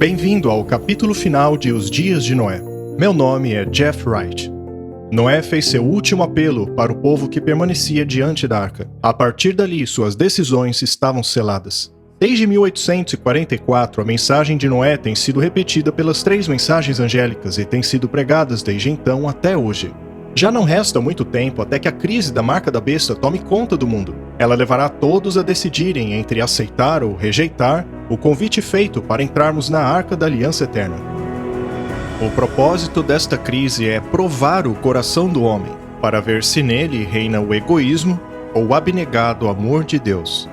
Bem-vindo ao capítulo final de Os Dias de Noé. Meu nome é Jeff Wright. Noé fez seu último apelo para o povo que permanecia diante da arca. A partir dali, suas decisões estavam seladas. Desde 1844, a mensagem de Noé tem sido repetida pelas 3 mensagens angélicas e tem sido pregadas desde então até hoje. Já não resta muito tempo até que a crise da marca da besta tome conta do mundo. Ela levará todos a decidirem entre aceitar ou rejeitar o convite feito para entrarmos na Arca da Aliança Eterna. O propósito desta crise é provar o coração do homem, para ver se nele reina o egoísmo ou o abnegado amor de Deus.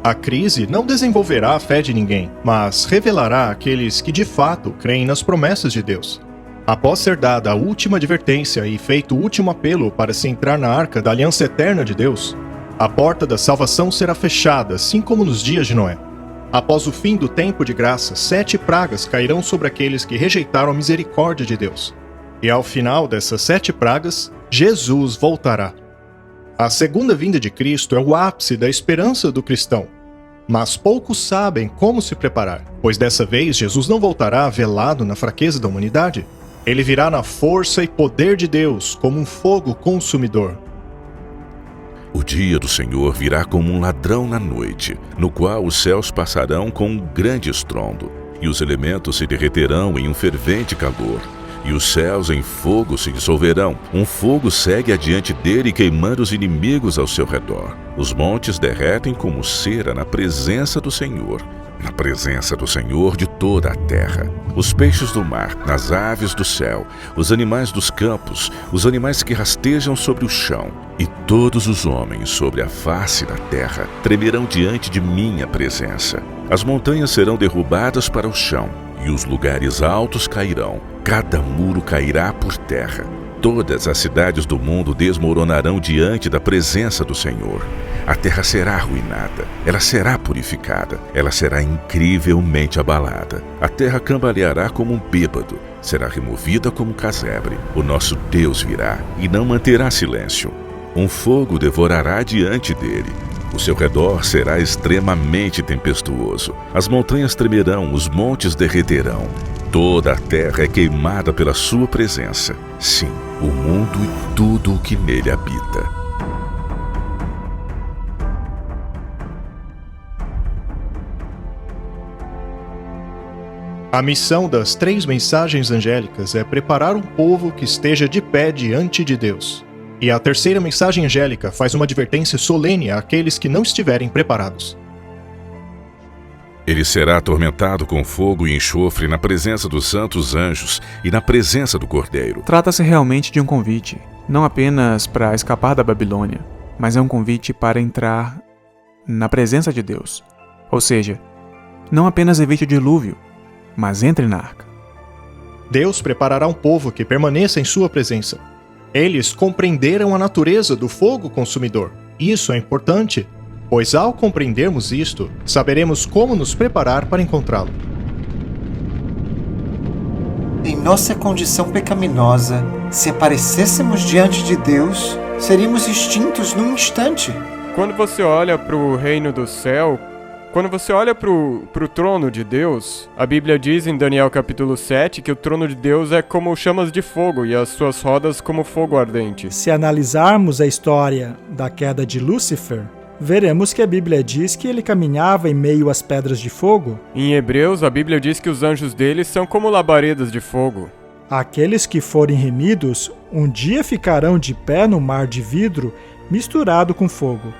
A crise não desenvolverá a fé de ninguém, mas revelará aqueles que de fato creem nas promessas de Deus. Após ser dada a última advertência e feito o último apelo para se entrar na Arca da Aliança Eterna de Deus, a porta da salvação será fechada, assim como nos dias de Noé. Após o fim do tempo de graça, 7 pragas cairão sobre aqueles que rejeitaram a misericórdia de Deus. E ao final dessas 7 pragas, Jesus voltará. A segunda vinda de Cristo é o ápice da esperança do cristão. Mas poucos sabem como se preparar, pois dessa vez Jesus não voltará velado na fraqueza da humanidade. Ele virá na força e poder de Deus, como um fogo consumidor. O dia do Senhor virá como um ladrão na noite, no qual os céus passarão com um grande estrondo, e os elementos se derreterão em um fervente calor, e os céus em fogo se dissolverão. Um fogo segue adiante dele, queimando os inimigos ao seu redor. Os montes derretem como cera na presença do Senhor de toda a terra. Os peixes do mar, as aves do céu, os animais dos campos, os animais que rastejam sobre o chão, e todos os homens sobre a face da terra tremerão diante de minha presença. As montanhas serão derrubadas para o chão, e os lugares altos cairão. Cada muro cairá por terra. Todas as cidades do mundo desmoronarão diante da presença do Senhor. A terra será arruinada, ela será purificada, ela será incrivelmente abalada. A terra cambaleará como um bêbado, será removida como um casebre. O nosso Deus virá e não manterá silêncio. Um fogo devorará diante dele. O seu redor será extremamente tempestuoso. As montanhas tremerão, os montes derreterão. Toda a terra é queimada pela sua presença. Sim, o mundo e tudo o que nele habita. A missão das 3 mensagens angélicas é preparar um povo que esteja de pé diante de Deus. E a terceira mensagem angélica faz uma advertência solene àqueles que não estiverem preparados. Ele será atormentado com fogo e enxofre na presença dos santos anjos e na presença do Cordeiro. Trata-se realmente de um convite, não apenas para escapar da Babilônia, mas é um convite para entrar na presença de Deus. Ou seja, não apenas evite o dilúvio, mas entre na arca. Deus preparará um povo que permaneça em sua presença. Eles compreenderam a natureza do fogo consumidor. Isso é importante, pois ao compreendermos isto, saberemos como nos preparar para encontrá-lo. Em nossa condição pecaminosa, se aparecêssemos diante de Deus, seríamos extintos num instante. Quando você olha para o reino do céu, quando você olha para o trono de Deus, a Bíblia diz em Daniel capítulo 7 que o trono de Deus é como chamas de fogo e as suas rodas como fogo ardente. Se analisarmos a história da queda de Lúcifer, veremos que a Bíblia diz que ele caminhava em meio às pedras de fogo. Em Hebreus, a Bíblia diz que os anjos dele são como labaredas de fogo. Aqueles que forem remidos, um dia ficarão de pé no mar de vidro misturado com fogo.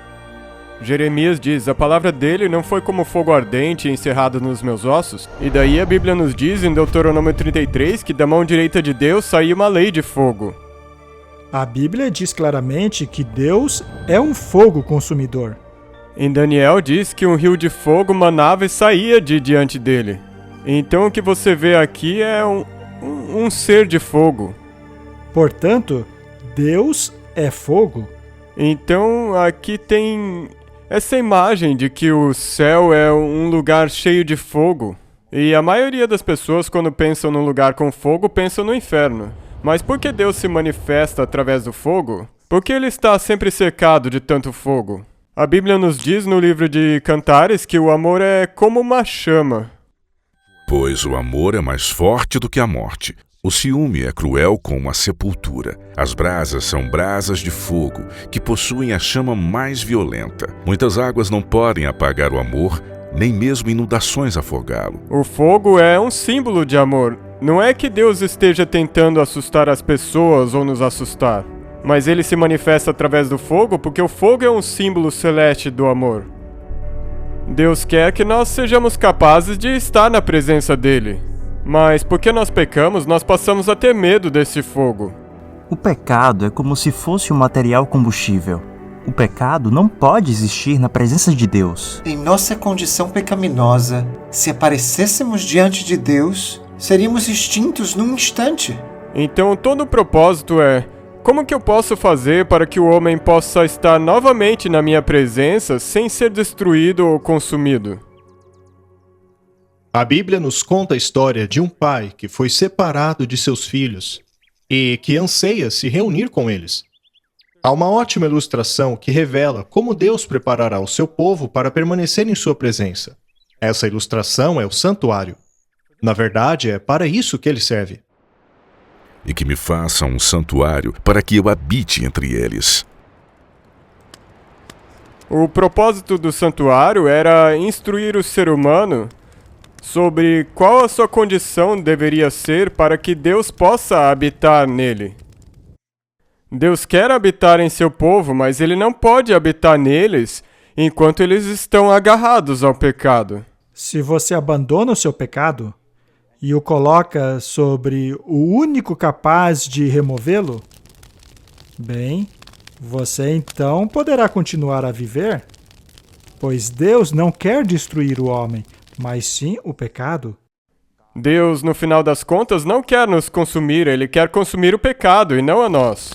Jeremias diz, a palavra dele não foi como fogo ardente encerrado nos meus ossos. E daí a Bíblia nos diz em Deuteronômio 33 que da mão direita de Deus saiu uma lei de fogo. A Bíblia diz claramente que Deus é um fogo consumidor. Em Daniel diz que um rio de fogo manava e saía de diante dele. Então o que você vê aqui é um ser de fogo. Portanto, Deus é fogo. Então aqui tem essa imagem de que o céu é um lugar cheio de fogo. E a maioria das pessoas, quando pensam num lugar com fogo, pensam no inferno. Mas por que Deus se manifesta através do fogo? Por que ele está sempre cercado de tanto fogo? A Bíblia nos diz no livro de Cantares que o amor é como uma chama. Pois o amor é mais forte do que a morte. O ciúme é cruel como a sepultura. As brasas são brasas de fogo, que possuem a chama mais violenta. Muitas águas não podem apagar o amor, nem mesmo inundações afogá-lo. O fogo é um símbolo de amor. Não é que Deus esteja tentando assustar as pessoas ou nos assustar, mas ele se manifesta através do fogo porque o fogo é um símbolo celeste do amor. Deus quer que nós sejamos capazes de estar na presença dele. Mas porque nós pecamos, nós passamos a ter medo desse fogo. O pecado é como se fosse um material combustível. O pecado não pode existir na presença de Deus. Em nossa condição pecaminosa, se aparecêssemos diante de Deus, seríamos extintos num instante. Então todo o propósito é: como que eu posso fazer para que o homem possa estar novamente na minha presença sem ser destruído ou consumido? A Bíblia nos conta a história de um pai que foi separado de seus filhos e que anseia se reunir com eles. Há uma ótima ilustração que revela como Deus preparará o seu povo para permanecer em sua presença. Essa ilustração é o santuário. Na verdade, é para isso que ele serve. E que me faça um santuário para que eu habite entre eles. O propósito do santuário era instruir o ser humano sobre qual a sua condição deveria ser para que Deus possa habitar nele. Deus quer habitar em seu povo, mas ele não pode habitar neles enquanto eles estão agarrados ao pecado. Se você abandona o seu pecado e o coloca sobre o único capaz de removê-lo, bem, você então poderá continuar a viver, pois Deus não quer destruir o homem, mas sim o pecado. Deus, no final das contas, não quer nos consumir, ele quer consumir o pecado e não a nós.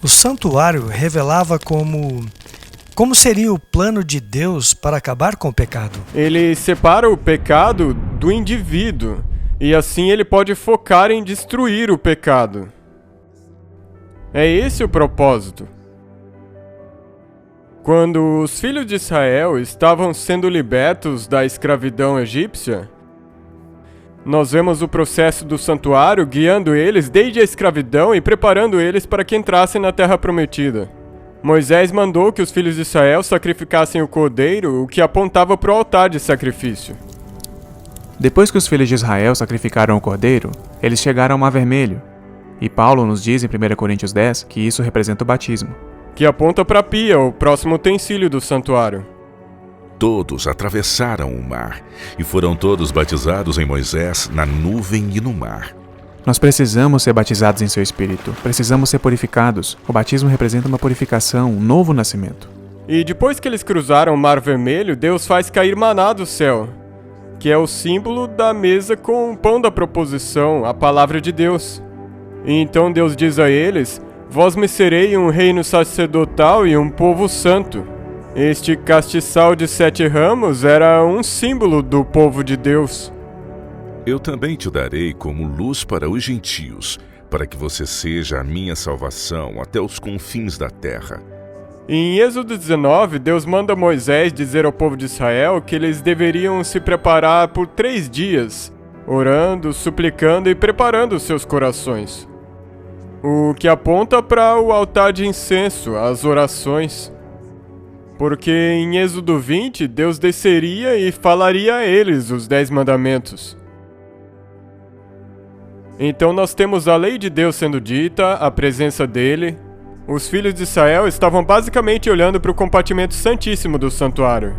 O santuário revelava como seria o plano de Deus para acabar com o pecado. Ele separa o pecado do indivíduo, e assim ele pode focar em destruir o pecado. É esse o propósito. Quando os filhos de Israel estavam sendo libertos da escravidão egípcia, nós vemos o processo do santuário guiando eles desde a escravidão e preparando eles para que entrassem na terra prometida. Moisés mandou que os filhos de Israel sacrificassem o cordeiro, o que apontava para o altar de sacrifício. Depois que os filhos de Israel sacrificaram o cordeiro, eles chegaram ao Mar Vermelho. E Paulo nos diz em 1 Coríntios 10 que isso representa o batismo, que aponta para a pia, o próximo utensílio do santuário. Todos atravessaram o mar e foram todos batizados em Moisés, na nuvem e no mar. Nós precisamos ser batizados em seu espírito, precisamos ser purificados. O batismo representa uma purificação, um novo nascimento. E depois que eles cruzaram o Mar Vermelho, Deus faz cair maná do céu, que é o símbolo da mesa com o pão da proposição, a palavra de Deus. E então Deus diz a eles: vós me serei um reino sacerdotal e um povo santo. Este castiçal de 7 ramos era um símbolo do povo de Deus. Eu também te darei como luz para os gentios, para que você seja a minha salvação até os confins da terra. Em Êxodo 19, Deus manda Moisés dizer ao povo de Israel que eles deveriam se preparar por 3 dias, orando, suplicando e preparando seus corações. O que aponta para o altar de incenso, as orações. Porque em Êxodo 20, Deus desceria e falaria a eles os 10 mandamentos. Então nós temos a lei de Deus sendo dita, a presença dele. Os filhos de Israel estavam basicamente olhando para o compartimento santíssimo do santuário.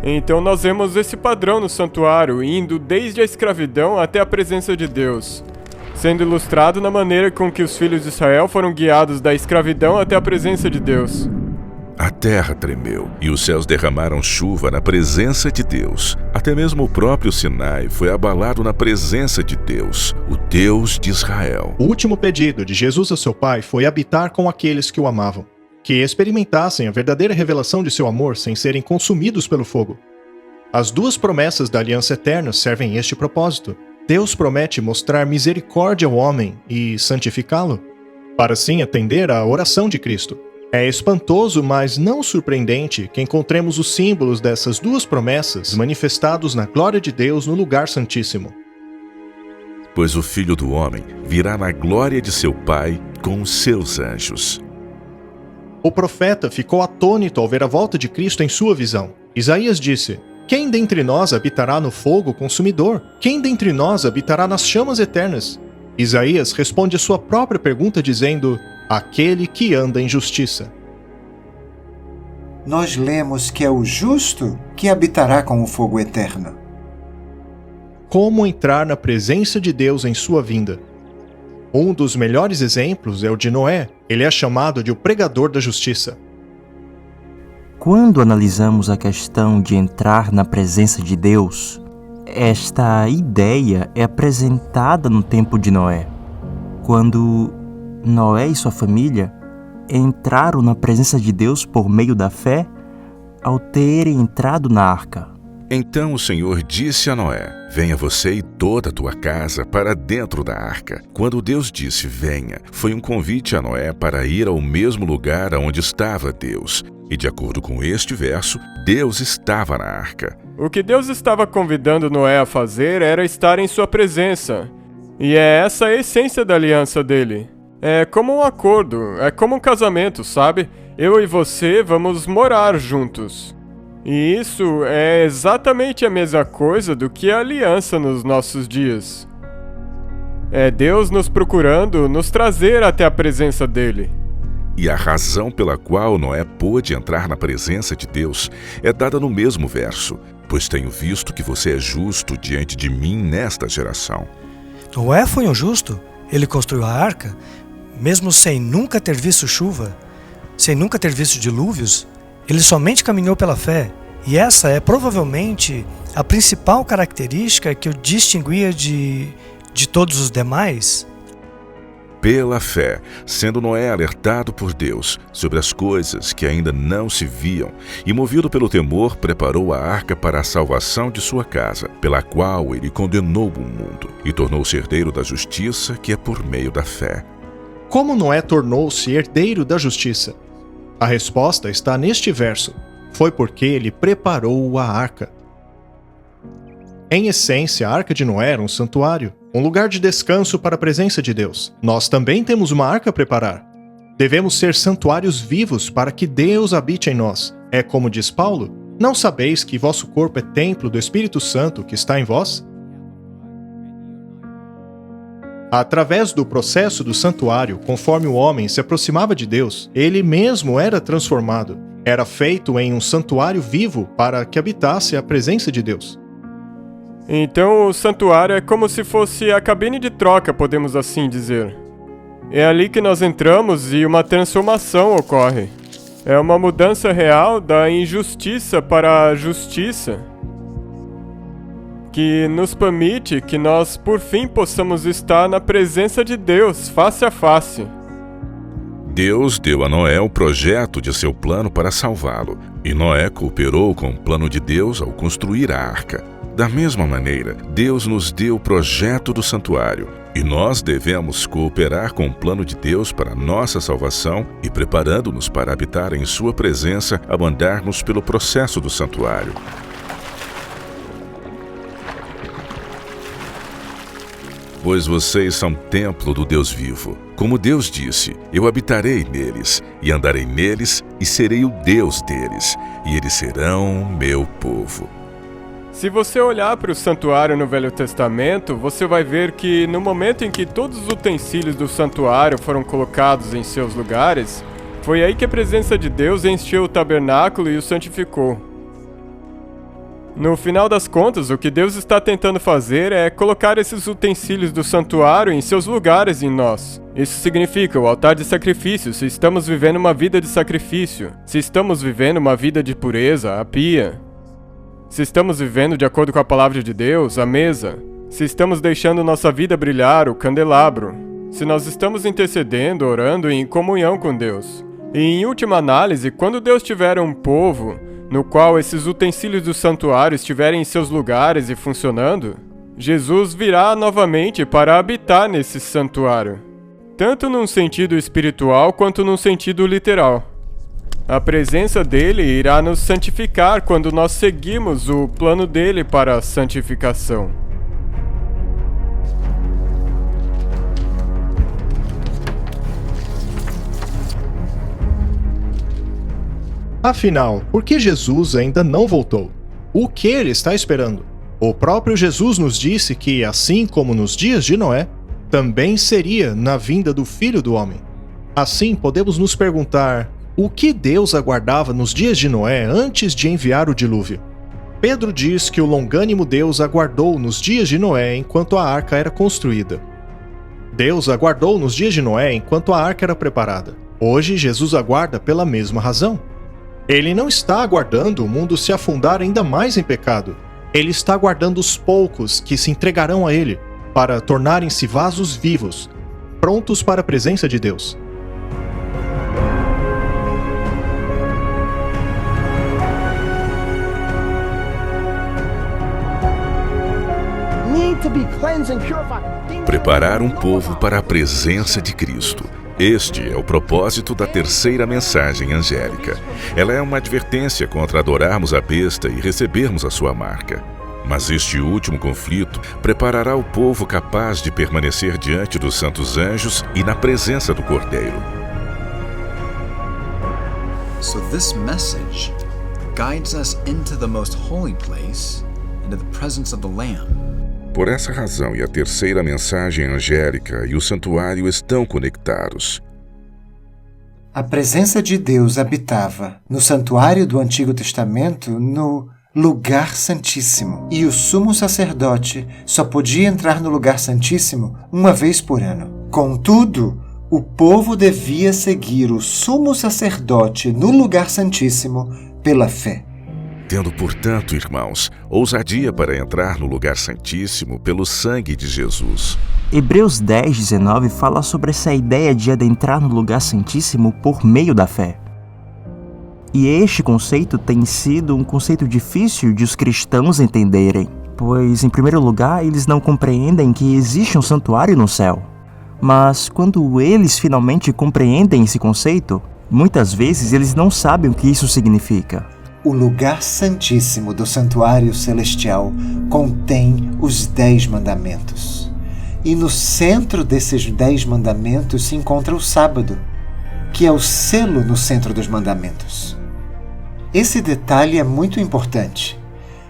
Então nós vemos esse padrão no santuário, indo desde a escravidão até a presença de Deus, sendo ilustrado na maneira com que os filhos de Israel foram guiados da escravidão até a presença de Deus. A terra tremeu e os céus derramaram chuva na presença de Deus. Até mesmo o próprio Sinai foi abalado na presença de Deus, o Deus de Israel. O último pedido de Jesus a seu Pai foi habitar com aqueles que o amavam, que experimentassem a verdadeira revelação de seu amor sem serem consumidos pelo fogo. As 2 promessas da aliança eterna servem este propósito. Deus promete mostrar misericórdia ao homem e santificá-lo, para assim atender à oração de Cristo. É espantoso, mas não surpreendente, que encontremos os símbolos dessas duas promessas manifestados na glória de Deus no lugar santíssimo. Pois o Filho do Homem virá na glória de seu Pai com os seus anjos. O profeta ficou atônito ao ver a volta de Cristo em sua visão. Isaías disse: Quem dentre nós habitará no fogo consumidor? Quem dentre nós habitará nas chamas eternas? Isaías responde a sua própria pergunta dizendo: Aquele que anda em justiça. Nós lemos que é o justo que habitará com o fogo eterno. Como entrar na presença de Deus em sua vinda? Um dos melhores exemplos é o de Noé. Ele é chamado de o pregador da justiça. Quando analisamos a questão de entrar na presença de Deus, esta ideia é apresentada no tempo de Noé, quando Noé e sua família entraram na presença de Deus por meio da fé ao terem entrado na arca. Então o Senhor disse a Noé: Venha você e toda a tua casa para dentro da arca. Quando Deus disse venha, foi um convite a Noé para ir ao mesmo lugar onde estava Deus. E de acordo com este verso, Deus estava na arca. O que Deus estava convidando Noé a fazer era estar em sua presença. E é essa a essência da aliança dele. É como um acordo, é como um casamento, sabe? Eu e você vamos morar juntos. E isso é exatamente a mesma coisa do que a aliança nos nossos dias. É Deus nos procurando nos trazer até a presença dele. E a razão pela qual Noé pôde entrar na presença de Deus é dada no mesmo verso: Pois tenho visto que você é justo diante de mim nesta geração. Noé foi um justo. Ele construiu a arca, mesmo sem nunca ter visto chuva, sem nunca ter visto dilúvios. Ele somente caminhou pela fé, e essa é provavelmente a principal característica que o distinguia de todos os demais. Pela fé, sendo Noé alertado por Deus sobre as coisas que ainda não se viam, e movido pelo temor, preparou a arca para a salvação de sua casa, pela qual ele condenou o mundo, e tornou-se herdeiro da justiça, que é por meio da fé. Como Noé tornou-se herdeiro da justiça? A resposta está neste verso. Foi porque ele preparou a arca. Em essência, a arca de Noé era um santuário, um lugar de descanso para a presença de Deus. Nós também temos uma arca a preparar. Devemos ser santuários vivos para que Deus habite em nós. É como diz Paulo: Não sabeis que vosso corpo é templo do Espírito Santo que está em vós? Através do processo do santuário, conforme o homem se aproximava de Deus, ele mesmo era transformado. Era feito em um santuário vivo para que habitasse a presença de Deus. Então o santuário é como se fosse a cabine de troca, podemos assim dizer. É ali que nós entramos e uma transformação ocorre. É uma mudança real da injustiça para a justiça, que nos permite que nós, por fim, possamos estar na presença de Deus, face a face. Deus deu a Noé o projeto de seu plano para salvá-lo, e Noé cooperou com o plano de Deus ao construir a arca. Da mesma maneira, Deus nos deu o projeto do santuário, e nós devemos cooperar com o plano de Deus para nossa salvação e preparando-nos para habitar em sua presença ao andarmos pelo processo do santuário. Pois vocês são templo do Deus vivo. Como Deus disse: Eu habitarei neles, e andarei neles, e serei o Deus deles, e eles serão meu povo. Se você olhar para o santuário no Velho Testamento, você vai ver que no momento em que todos os utensílios do santuário foram colocados em seus lugares, foi aí que a presença de Deus encheu o tabernáculo e o santificou. No final das contas, o que Deus está tentando fazer é colocar esses utensílios do santuário em seus lugares em nós. Isso significa o altar de sacrifício, se estamos vivendo uma vida de sacrifício, se estamos vivendo uma vida de pureza, a pia. Se estamos vivendo de acordo com a palavra de Deus, a mesa. Se estamos deixando nossa vida brilhar, o candelabro. Se nós estamos intercedendo, orando em comunhão com Deus. E em última análise, quando Deus tiver um povo no qual esses utensílios do santuário estiverem em seus lugares e funcionando, Jesus virá novamente para habitar nesse santuário, tanto num sentido espiritual quanto num sentido literal. A presença dele irá nos santificar quando nós seguimos o plano dele para a santificação. Afinal, por que Jesus ainda não voltou? O que ele está esperando? O próprio Jesus nos disse que, assim como nos dias de Noé, também seria na vinda do Filho do Homem. Assim, podemos nos perguntar: o que Deus aguardava nos dias de Noé antes de enviar o dilúvio? Pedro diz que o longânimo Deus aguardou nos dias de Noé enquanto a arca era construída. Deus aguardou nos dias de Noé enquanto a arca era preparada. Hoje, Jesus aguarda pela mesma razão. Ele não está aguardando o mundo se afundar ainda mais em pecado. Ele está aguardando os poucos que se entregarão a ele, para tornarem-se vasos vivos, prontos para a presença de Deus. Preparar um povo para a presença de Cristo. Este é o propósito da terceira mensagem angélica. Ela é uma advertência contra adorarmos a besta e recebermos a sua marca. Mas este último conflito preparará o povo capaz de permanecer diante dos santos anjos e na presença do Cordeiro. So this message guides us into the most holy place, into the presence of the Lamb. Por essa razão, a terceira mensagem angélica e o santuário estão conectados. A presença de Deus habitava no santuário do Antigo Testamento no Lugar Santíssimo, e o sumo sacerdote só podia entrar no Lugar Santíssimo uma vez por ano. Contudo, o povo devia seguir o sumo sacerdote no Lugar Santíssimo pela fé. Tendo, portanto, irmãos, ousadia para entrar no Lugar Santíssimo pelo sangue de Jesus. Hebreus 10:19 fala sobre essa ideia de adentrar no Lugar Santíssimo por meio da fé. E este conceito tem sido um conceito difícil de os cristãos entenderem, pois, em primeiro lugar, eles não compreendem que existe um santuário no céu. Mas, quando eles finalmente compreendem esse conceito, muitas vezes eles não sabem o que isso significa. O lugar santíssimo do santuário celestial contém os 10 mandamentos. E no centro desses 10 mandamentos se encontra o sábado, que é o selo no centro dos mandamentos. Esse detalhe é muito importante,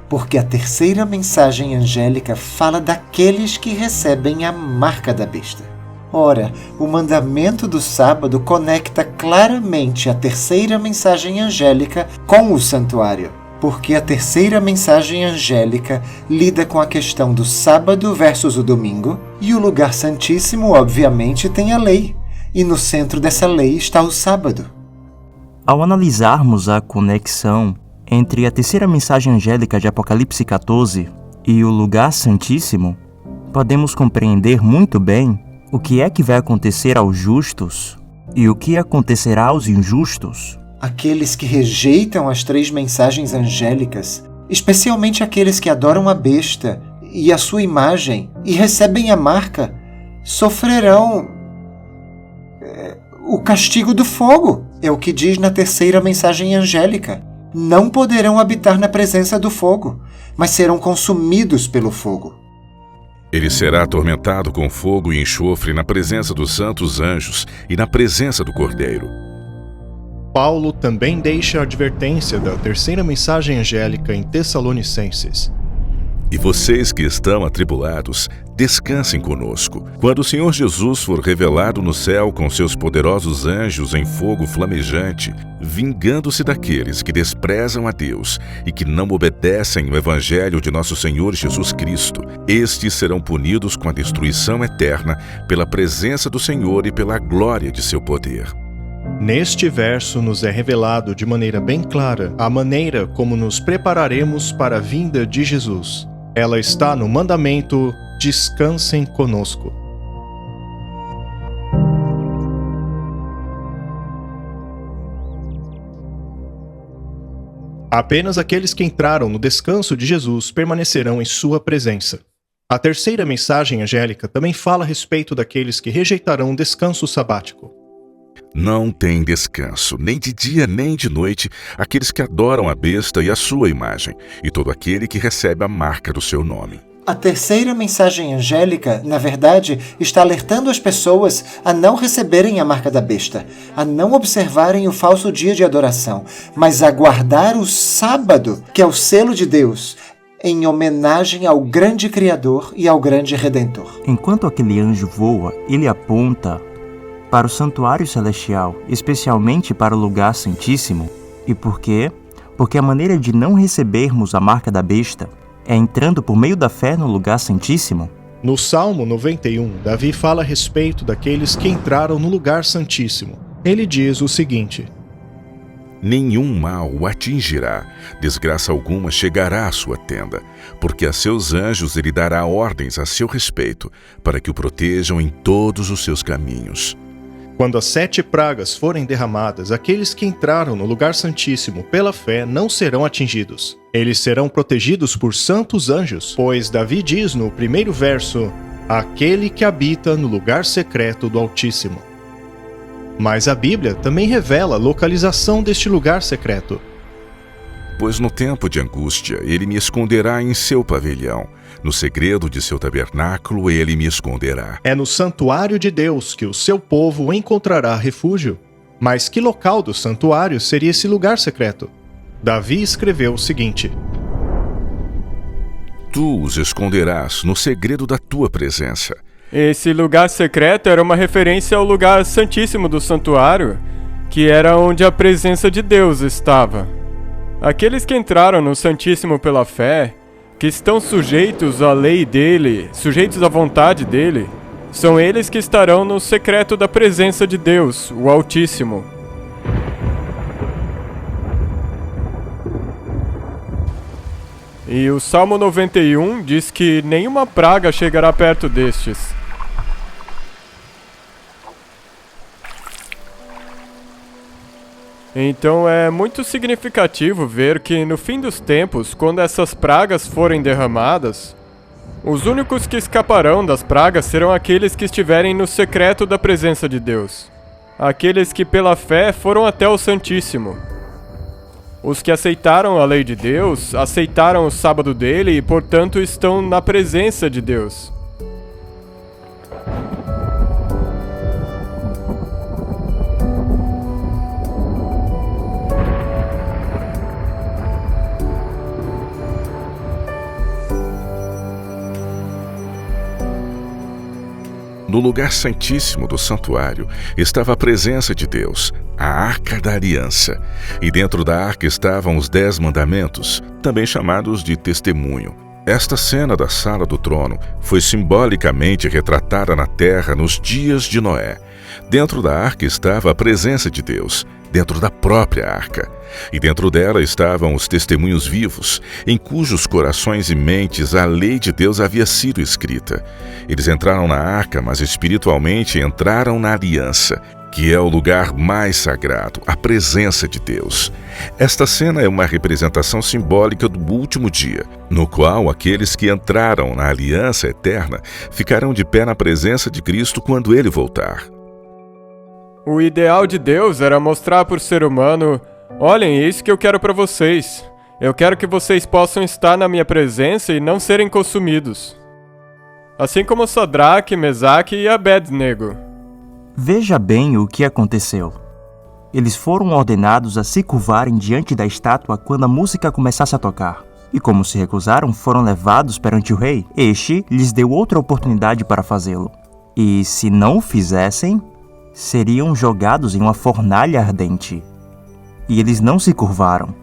porque a terceira mensagem angélica fala daqueles que recebem a marca da besta. Ora, o mandamento do sábado conecta claramente a terceira mensagem angélica com o santuário, porque a terceira mensagem angélica lida com a questão do sábado versus o domingo, e o lugar santíssimo, obviamente, tem a lei, e no centro dessa lei está o sábado. Ao analisarmos a conexão entre a terceira mensagem angélica de Apocalipse 14 e o lugar santíssimo, podemos compreender muito bem o que é que vai acontecer aos justos e o que acontecerá aos injustos. Aqueles que rejeitam as 3 mensagens angélicas, especialmente aqueles que adoram a besta e a sua imagem e recebem a marca, sofrerão o castigo do fogo. É o que diz na terceira mensagem angélica. Não poderão habitar na presença do fogo, mas serão consumidos pelo fogo. Ele será atormentado com fogo e enxofre na presença dos santos anjos e na presença do Cordeiro. Paulo também deixa a advertência da terceira mensagem angélica em Tessalonicenses. E vocês que estão atribulados, descansem conosco. Quando o Senhor Jesus for revelado no céu com seus poderosos anjos em fogo flamejante, vingando-se daqueles que desprezam a Deus e que não obedecem o Evangelho de nosso Senhor Jesus Cristo, estes serão punidos com a destruição eterna pela presença do Senhor e pela glória de seu poder. Neste verso nos é revelado de maneira bem clara a maneira como nos prepararemos para a vinda de Jesus. Ela está no mandamento: descansem conosco. Apenas aqueles que entraram no descanso de Jesus permanecerão em sua presença. A terceira mensagem angélica também fala a respeito daqueles que rejeitarão o descanso sabático. Não tem descanso, nem de dia nem de noite, aqueles que adoram a besta e a sua imagem, e todo aquele que recebe a marca do seu nome. A terceira mensagem angélica, na verdade, está alertando as pessoas a não receberem a marca da besta, a não observarem o falso dia de adoração, mas a guardar o sábado, que é o selo de Deus, em homenagem ao grande Criador e ao grande Redentor. Enquanto aquele anjo voa, ele aponta para o santuário celestial, especialmente para o lugar santíssimo. E por quê? Porque a maneira de não recebermos a marca da besta é entrando por meio da fé no lugar santíssimo. No Salmo 91, Davi fala a respeito daqueles que entraram no lugar santíssimo. Ele diz o seguinte: Nenhum mal o atingirá, desgraça alguma chegará à sua tenda, porque a seus anjos ele dará ordens a seu respeito, para que o protejam em todos os seus caminhos. Quando as 7 pragas forem derramadas, aqueles que entraram no lugar santíssimo pela fé não serão atingidos. Eles serão protegidos por santos anjos, pois Davi diz no primeiro verso: aquele que habita no lugar secreto do Altíssimo. Mas a Bíblia também revela a localização deste lugar secreto. Pois no tempo de angústia ele me esconderá em seu pavilhão, no segredo de seu tabernáculo ele me esconderá. É no santuário de Deus que o seu povo encontrará refúgio. Mas que local do santuário seria esse lugar secreto? Davi escreveu o seguinte: Tu os esconderás no segredo da tua presença. Esse lugar secreto era uma referência ao lugar santíssimo do santuário, que era onde a presença de Deus estava. Aqueles que entraram no Santíssimo pela fé, que estão sujeitos à lei dele, sujeitos à vontade dele, são eles que estarão no secreto da presença de Deus, o Altíssimo. E o Salmo 91 diz que nenhuma praga chegará perto destes. Então é muito significativo ver que no fim dos tempos, quando essas pragas forem derramadas, os únicos que escaparão das pragas serão aqueles que estiverem no secreto da presença de Deus. Aqueles que pela fé foram até o Santíssimo. Os que aceitaram a lei de Deus, aceitaram o sábado dele e, portanto, estão na presença de Deus. No lugar santíssimo do santuário estava a presença de Deus, a Arca da Aliança, e dentro da arca estavam os 10 mandamentos, também chamados de testemunho. Esta cena da sala do trono foi simbolicamente retratada na terra nos dias de Noé. Dentro da arca estava a presença de Deus, dentro da própria arca. E dentro dela estavam os testemunhos vivos, em cujos corações e mentes a lei de Deus havia sido escrita. Eles entraram na arca, mas espiritualmente entraram na aliança, que é o lugar mais sagrado, a presença de Deus. Esta cena é uma representação simbólica do último dia, no qual aqueles que entraram na aliança eterna ficarão de pé na presença de Cristo quando ele voltar. O ideal de Deus era mostrar para o ser humano: olhem, é isso que eu quero para vocês. Eu quero que vocês possam estar na minha presença e não serem consumidos. Assim como Sadraque, Mesaque e Abednego. Veja bem o que aconteceu. Eles foram ordenados a se curvarem diante da estátua quando a música começasse a tocar. E como se recusaram, foram levados perante o rei. Este lhes deu outra oportunidade para fazê-lo. E se não o fizessem, seriam jogados em uma fornalha ardente. E eles não se curvaram.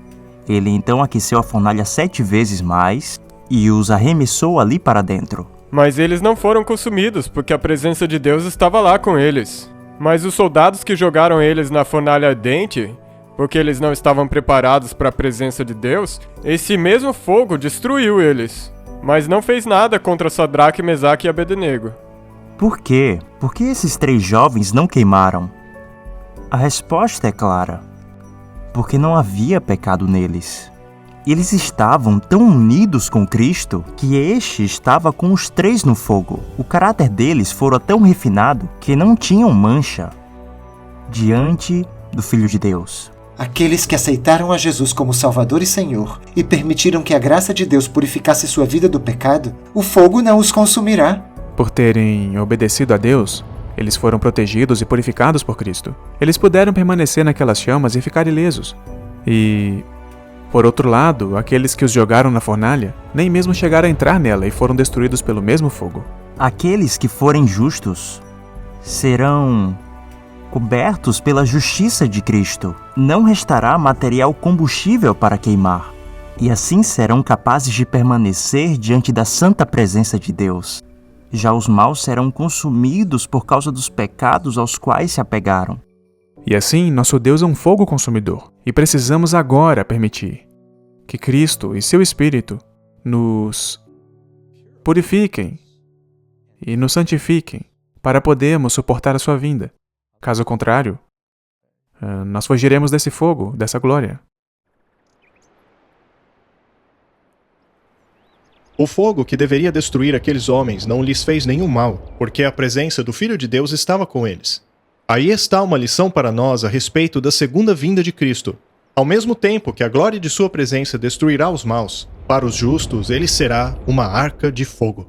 Ele então aqueceu a fornalha 7 vezes mais e os arremessou ali para dentro. Mas eles não foram consumidos, porque a presença de Deus estava lá com eles. Mas os soldados que jogaram eles na fornalha ardente, porque eles não estavam preparados para a presença de Deus, esse mesmo fogo destruiu eles. Mas não fez nada contra Sadraque, Mesaque e Abednego. Por quê? Por que esses 3 jovens não queimaram? A resposta é clara. Porque não havia pecado neles. Eles estavam tão unidos com Cristo que este estava com os 3 no fogo. O caráter deles fora tão refinado que não tinham mancha. diante do Filho de Deus. Aqueles que aceitaram a Jesus como Salvador e Senhor e permitiram que a graça de Deus purificasse sua vida do pecado, o fogo não os consumirá. Por terem obedecido a Deus, eles foram protegidos e purificados por Cristo. Eles puderam permanecer naquelas chamas e ficar ilesos. E, por outro lado, aqueles que os jogaram na fornalha nem mesmo chegaram a entrar nela e foram destruídos pelo mesmo fogo. Aqueles que forem justos serão cobertos pela justiça de Cristo. Não restará material combustível para queimar, e assim serão capazes de permanecer diante da santa presença de Deus. Já os maus serão consumidos por causa dos pecados aos quais se apegaram. E assim, nosso Deus é um fogo consumidor, e precisamos agora permitir que Cristo e seu Espírito nos purifiquem e nos santifiquem para podermos suportar a sua vinda. Caso contrário, nós fugiremos desse fogo, dessa glória. O fogo que deveria destruir aqueles homens não lhes fez nenhum mal, porque a presença do Filho de Deus estava com eles. Aí está uma lição para nós a respeito da segunda vinda de Cristo. Ao mesmo tempo que a glória de sua presença destruirá os maus, para os justos ele será uma arca de fogo.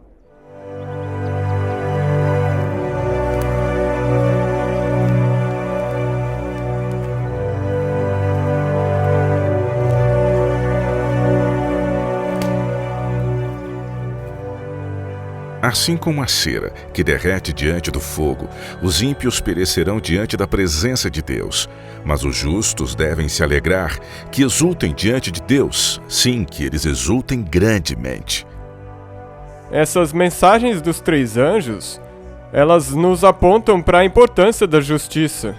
Assim como a cera, que derrete diante do fogo, os ímpios perecerão diante da presença de Deus. Mas os justos devem se alegrar, que exultem diante de Deus. Sim, que eles exultem grandemente. Essas mensagens dos 3 anjos, elas nos apontam para a importância da justiça.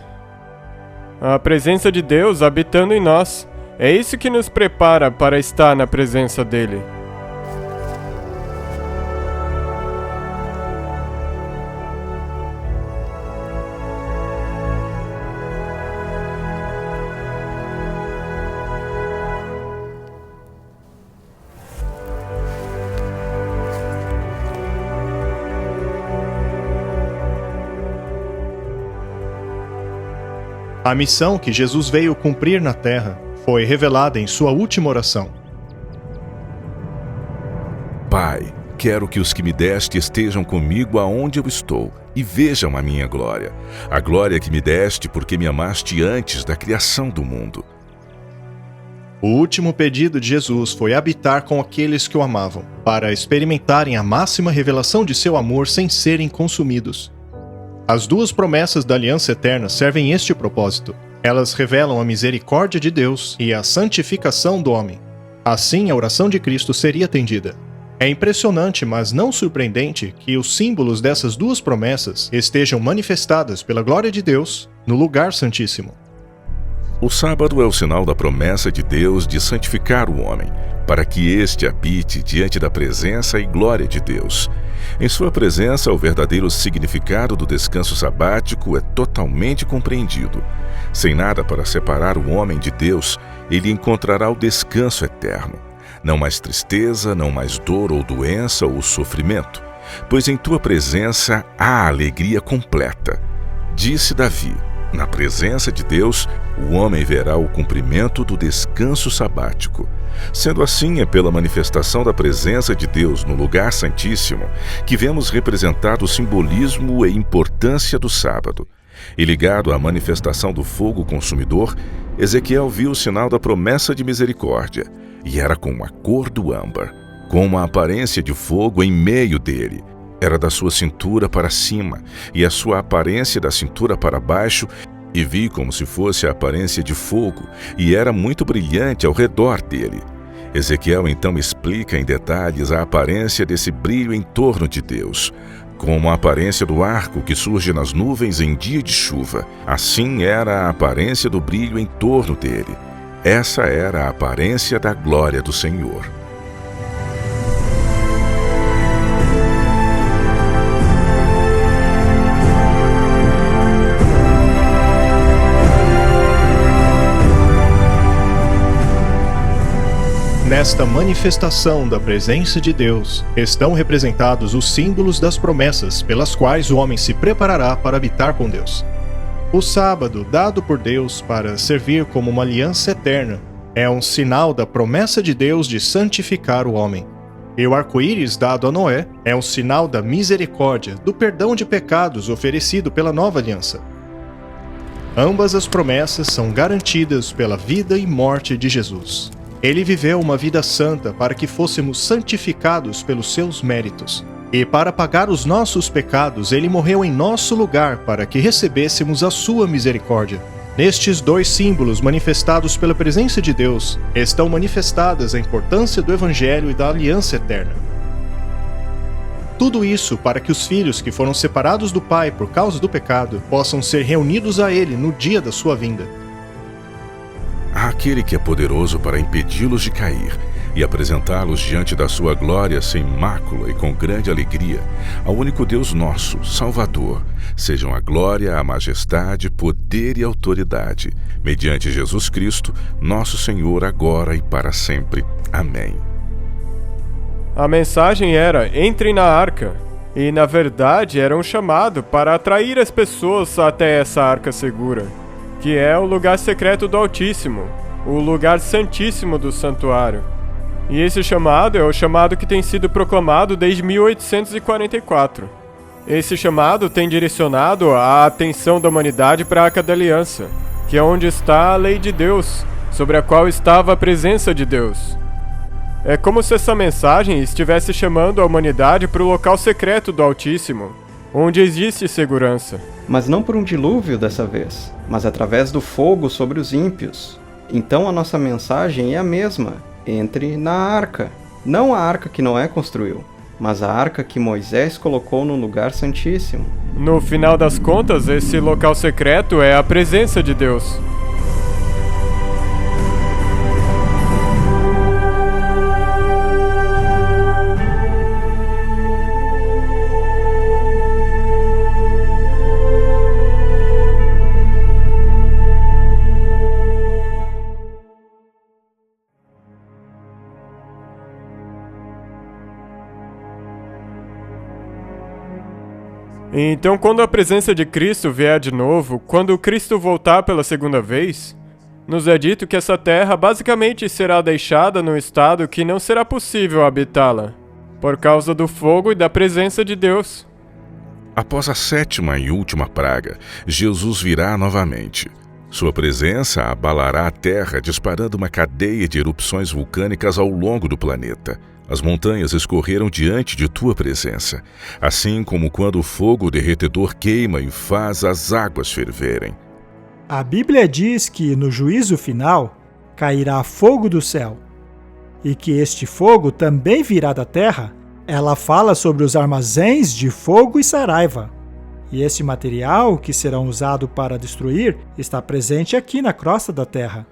A presença de Deus habitando em nós. É isso que nos prepara para estar na presença dele. A missão que Jesus veio cumprir na terra foi revelada em sua última oração. Pai, quero que os que me deste estejam comigo aonde eu estou e vejam a minha glória, a glória que me deste porque me amaste antes da criação do mundo. O último pedido de Jesus foi habitar com aqueles que o amavam, para experimentarem a máxima revelação de seu amor sem serem consumidos. As 2 promessas da aliança eterna servem este propósito. Elas revelam a misericórdia de Deus e a santificação do homem. Assim, a oração de Cristo seria atendida. É impressionante, mas não surpreendente, que os símbolos dessas 2 promessas estejam manifestadas pela glória de Deus no lugar santíssimo. O sábado é o sinal da promessa de Deus de santificar o homem, para que este habite diante da presença e glória de Deus. Em sua presença, o verdadeiro significado do descanso sabático é totalmente compreendido. Sem nada para separar o homem de Deus, ele encontrará o descanso eterno. Não mais tristeza, não mais dor ou doença ou sofrimento, pois em tua presença há alegria completa. Disse Davi: na presença de Deus, o homem verá o cumprimento do descanso sabático. Sendo assim, é pela manifestação da presença de Deus no lugar santíssimo que vemos representado o simbolismo e importância do sábado. E ligado à manifestação do fogo consumidor, Ezequiel viu o sinal da promessa de misericórdia, e era com a cor do âmbar, com uma aparência de fogo em meio dele. Era da sua cintura para cima, e a sua aparência da cintura para baixo, e vi como se fosse a aparência de fogo, e era muito brilhante ao redor dele. Ezequiel então explica em detalhes a aparência desse brilho em torno de Deus. Como a aparência do arco que surge nas nuvens em dia de chuva, assim era a aparência do brilho em torno dele. Essa era a aparência da glória do Senhor. Nesta manifestação da presença de Deus, estão representados os símbolos das promessas pelas quais o homem se preparará para habitar com Deus. O sábado, dado por Deus para servir como uma aliança eterna, é um sinal da promessa de Deus de santificar o homem. E o arco-íris dado a Noé é um sinal da misericórdia, do perdão de pecados oferecido pela nova aliança. Ambas as promessas são garantidas pela vida e morte de Jesus. Ele viveu uma vida santa para que fôssemos santificados pelos seus méritos. E para pagar os nossos pecados, ele morreu em nosso lugar para que recebêssemos a sua misericórdia. Nestes dois símbolos manifestados pela presença de Deus, estão manifestadas a importância do Evangelho e da aliança eterna. Tudo isso para que os filhos que foram separados do Pai por causa do pecado possam ser reunidos a Ele no dia da sua vinda. Àquele que é poderoso para impedi-los de cair e apresentá-los diante da sua glória sem mácula e com grande alegria, ao único Deus nosso, Salvador, sejam a glória, a majestade, poder e autoridade, mediante Jesus Cristo, nosso Senhor, agora e para sempre. Amém. A mensagem era: entrem na arca. E na verdade era um chamado para atrair as pessoas até essa arca segura, que é o lugar secreto do Altíssimo, o lugar santíssimo do santuário. E esse chamado é o chamado que tem sido proclamado desde 1844. Esse chamado tem direcionado a atenção da humanidade para a Arca da Aliança, que é onde está a lei de Deus, sobre a qual estava a presença de Deus. É como se essa mensagem estivesse chamando a humanidade para o local secreto do Altíssimo, onde existe segurança. Mas não por um dilúvio dessa vez, mas através do fogo sobre os ímpios. Então a nossa mensagem é a mesma: entre na arca. Não a arca que Noé construiu, mas a arca que Moisés colocou no lugar santíssimo. No final das contas, esse local secreto é a presença de Deus. Então, quando a presença de Cristo vier de novo, quando Cristo voltar pela segunda vez, nos é dito que essa terra basicamente será deixada num estado que não será possível habitá-la, por causa do fogo e da presença de Deus. Após a sétima e última praga, Jesus virá novamente. Sua presença abalará a terra, disparando uma cadeia de erupções vulcânicas ao longo do planeta. As montanhas escorreram diante de tua presença, assim como quando o fogo derretedor queima e faz as águas ferverem. A Bíblia diz que no juízo final cairá fogo do céu, e que este fogo também virá da terra. Ela fala sobre os armazéns de fogo e saraiva. E esse material que será usado para destruir está presente aqui na crosta da terra.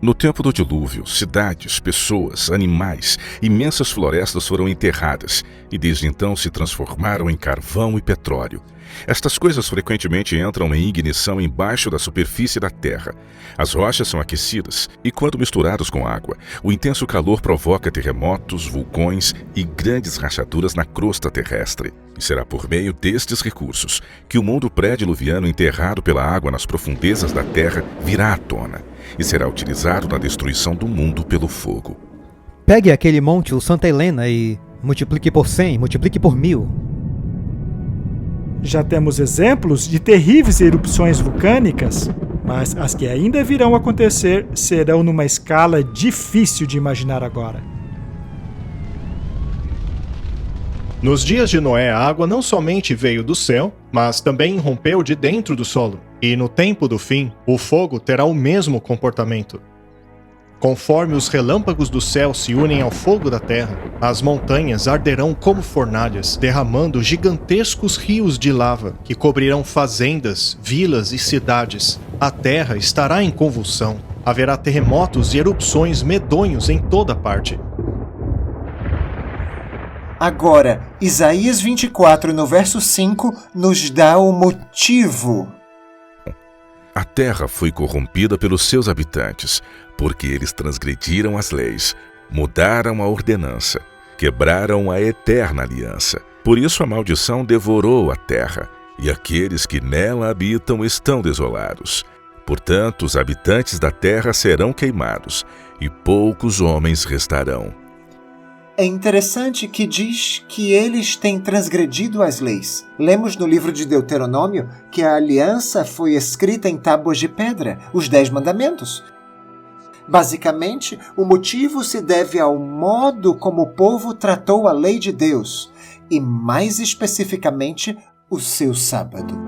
No tempo do dilúvio, cidades, pessoas, animais, imensas florestas foram enterradas e desde então se transformaram em carvão e petróleo. Estas coisas frequentemente entram em ignição embaixo da superfície da terra. As rochas são aquecidas e, quando misturadas com água, o intenso calor provoca terremotos, vulcões e grandes rachaduras na crosta terrestre. E será por meio destes recursos que o mundo pré-diluviano enterrado pela água nas profundezas da terra virá à tona e será utilizado na destruição do mundo pelo fogo. Pegue aquele monte, o Santa Helena, e multiplique por 100, multiplique por 1000. Já temos exemplos de terríveis erupções vulcânicas, mas as que ainda virão acontecer serão numa escala difícil de imaginar agora. Nos dias de Noé, a água não somente veio do céu, mas também irrompeu de dentro do solo. E no tempo do fim, o fogo terá o mesmo comportamento. Conforme os relâmpagos do céu se unem ao fogo da terra, as montanhas arderão como fornalhas, derramando gigantescos rios de lava que cobrirão fazendas, vilas e cidades. A terra estará em convulsão. Haverá terremotos e erupções medonhos em toda parte. Agora, Isaías 24, no verso 5, nos dá o motivo. A terra foi corrompida pelos seus habitantes, porque eles transgrediram as leis, mudaram a ordenança, quebraram a eterna aliança. Por isso a maldição devorou a terra, e aqueles que nela habitam estão desolados. Portanto, os habitantes da terra serão queimados, e poucos homens restarão. É interessante que diz que eles têm transgredido as leis. Lemos no livro de Deuteronômio que a aliança foi escrita em tábuas de pedra, os 10 mandamentos. Basicamente, o motivo se deve ao modo como o povo tratou a lei de Deus, e mais especificamente, o seu sábado.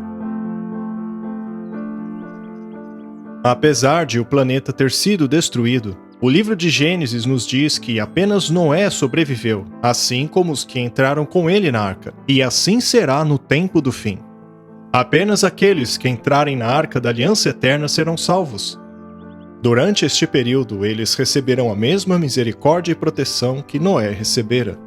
Apesar de o planeta ter sido destruído, o livro de Gênesis nos diz que apenas Noé sobreviveu, assim como os que entraram com ele na arca, e assim será no tempo do fim. Apenas aqueles que entrarem na arca da aliança eterna serão salvos. Durante este período, eles receberão a mesma misericórdia e proteção que Noé recebera.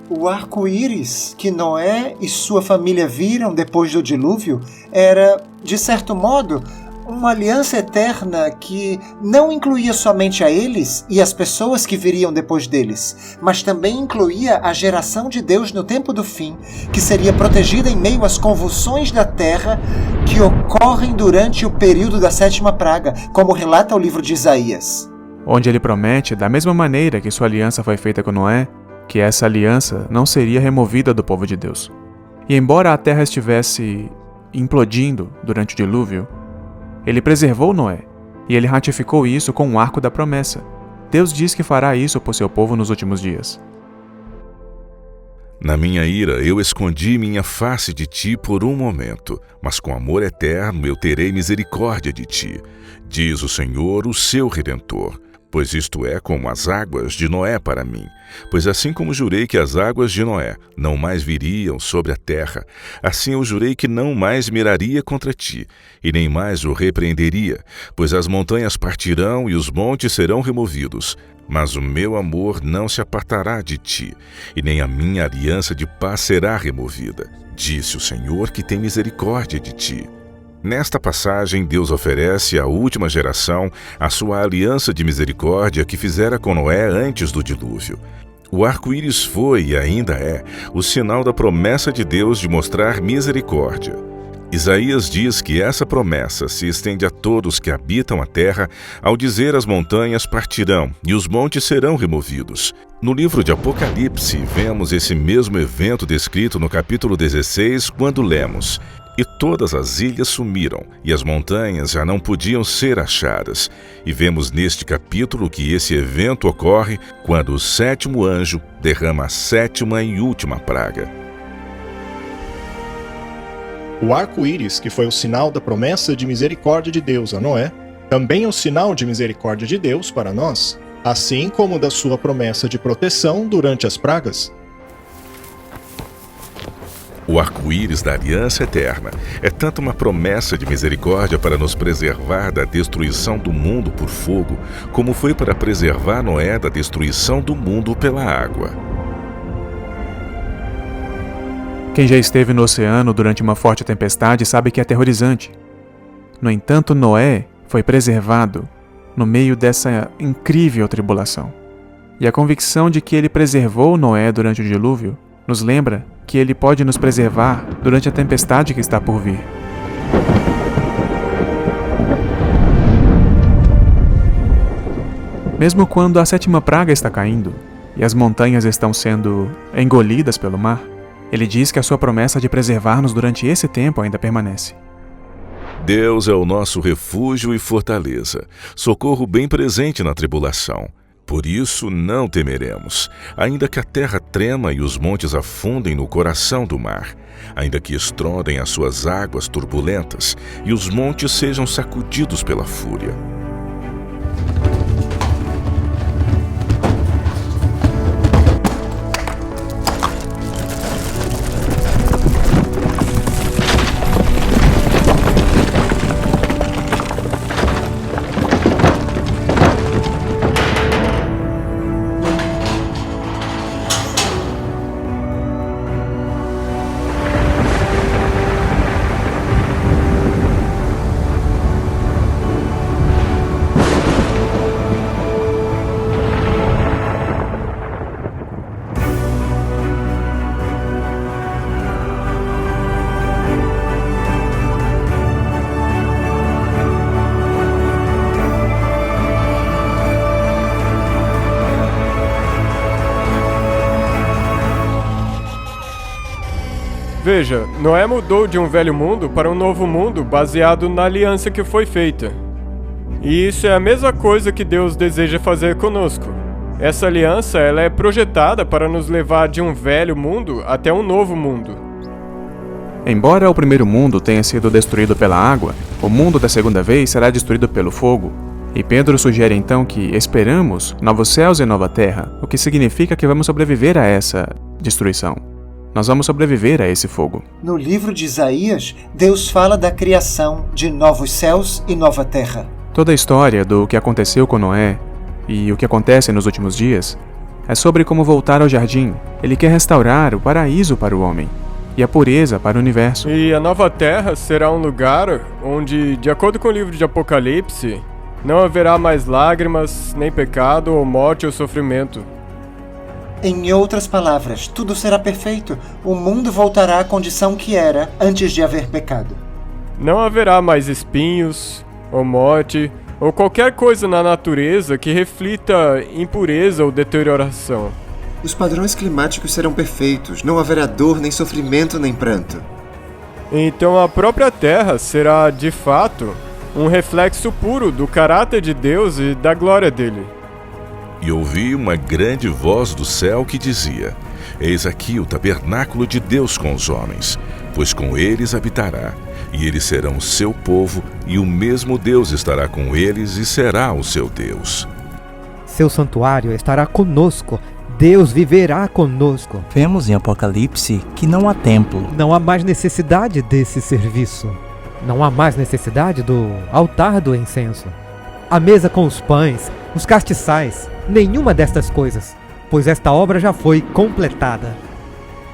O arco-íris que Noé e sua família viram depois do dilúvio era, de certo modo, uma aliança eterna que não incluía somente a eles e as pessoas que viriam depois deles, mas também incluía a geração de Deus no tempo do fim, que seria protegida em meio às convulsões da terra que ocorrem durante o período da 7ª praga, como relata o livro de Isaías. Onde ele promete, da mesma maneira que sua aliança foi feita com Noé, que essa aliança não seria removida do povo de Deus. E embora a terra estivesse implodindo durante o dilúvio, ele preservou Noé, e ele ratificou isso com o arco da promessa. Deus diz que fará isso por seu povo nos últimos dias. Na minha ira eu escondi minha face de ti por um momento, mas com amor eterno eu terei misericórdia de ti, diz o Senhor, o seu Redentor. Pois isto é como as águas de Noé para mim. Pois assim como jurei que as águas de Noé não mais viriam sobre a terra, assim eu jurei que não mais miraria contra ti, e nem mais o repreenderia, pois as montanhas partirão e os montes serão removidos. Mas o meu amor não se apartará de ti, e nem a minha aliança de paz será removida, disse o Senhor que tem misericórdia de ti. Nesta passagem, Deus oferece à última geração a sua aliança de misericórdia que fizera com Noé antes do dilúvio. O arco-íris foi e ainda é o sinal da promessa de Deus de mostrar misericórdia. Isaías diz que essa promessa se estende a todos que habitam a terra ao dizer as montanhas partirão e os montes serão removidos. No livro de Apocalipse, vemos esse mesmo evento descrito no capítulo 16, quando lemos: E todas as ilhas sumiram, e as montanhas já não podiam ser achadas. E vemos neste capítulo que esse evento ocorre quando o 7º anjo derrama a 7ª e última praga. O arco-íris, que foi o sinal da promessa de misericórdia de Deus a Noé, também é o sinal de misericórdia de Deus para nós, assim como da sua promessa de proteção durante as pragas. O arco-íris da aliança eterna é tanto uma promessa de misericórdia para nos preservar da destruição do mundo por fogo, como foi para preservar Noé da destruição do mundo pela água. Quem já esteve no oceano durante uma forte tempestade sabe que é aterrorizante. No entanto, Noé foi preservado no meio dessa incrível tribulação. E a convicção de que ele preservou Noé durante o dilúvio nos lembra que ele pode nos preservar durante a tempestade que está por vir. Mesmo quando a 7ª praga está caindo e as montanhas estão sendo engolidas pelo mar, ele diz que a sua promessa de preservar-nos durante esse tempo ainda permanece. Deus é o nosso refúgio e fortaleza, socorro bem presente na tribulação. Por isso não temeremos, ainda que a terra trema e os montes afundem no coração do mar, ainda que estrondem as suas águas turbulentas e os montes sejam sacudidos pela fúria. Veja, Noé mudou de um velho mundo para um novo mundo baseado na aliança que foi feita. E isso é a mesma coisa que Deus deseja fazer conosco. Essa aliança ela é projetada para nos levar de um velho mundo até um novo mundo. Embora o primeiro mundo tenha sido destruído pela água, o mundo da segunda vez será destruído pelo fogo. E Pedro sugere então que esperamos novos céus e nova terra, o que significa que vamos sobreviver a essa destruição. Nós vamos sobreviver a esse fogo. No livro de Isaías, Deus fala da criação de novos céus e nova terra. Toda a história do que aconteceu com Noé e o que acontece nos últimos dias é sobre como voltar ao jardim. Ele quer restaurar o paraíso para o homem e a pureza para o universo. E a nova terra será um lugar onde, de acordo com o livro de Apocalipse, não haverá mais lágrimas, nem pecado, ou morte ou sofrimento. Em outras palavras, tudo será perfeito. O mundo voltará à condição que era antes de haver pecado. Não haverá mais espinhos, ou morte, ou qualquer coisa na natureza que reflita impureza ou deterioração. Os padrões climáticos serão perfeitos. Não haverá dor, nem sofrimento, nem pranto. Então a própria Terra será, de fato, um reflexo puro do caráter de Deus e da glória dele. E ouvi uma grande voz do céu que dizia: Eis aqui o tabernáculo de Deus com os homens, pois com eles habitará, e eles serão o seu povo, e o mesmo Deus estará com eles e será o seu Deus. Seu santuário estará conosco. Deus viverá conosco. Vemos em Apocalipse que não há templo. Não há mais necessidade desse serviço. Não há mais necessidade do altar do incenso. A mesa com os pães, os castiçais, nenhuma destas coisas, pois esta obra já foi completada.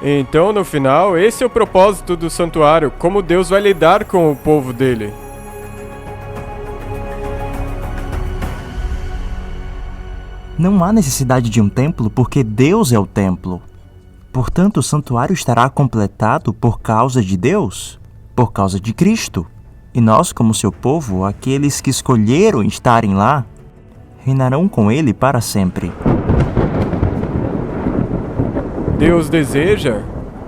Então, no final, esse é o propósito do santuário, como Deus vai lidar com o povo dele. Não há necessidade de um templo porque Deus é o templo. Portanto, o santuário estará completado por causa de Deus, por causa de Cristo. E nós, como seu povo, aqueles que escolheram estarem lá, reinarão com ele para sempre. Deus deseja,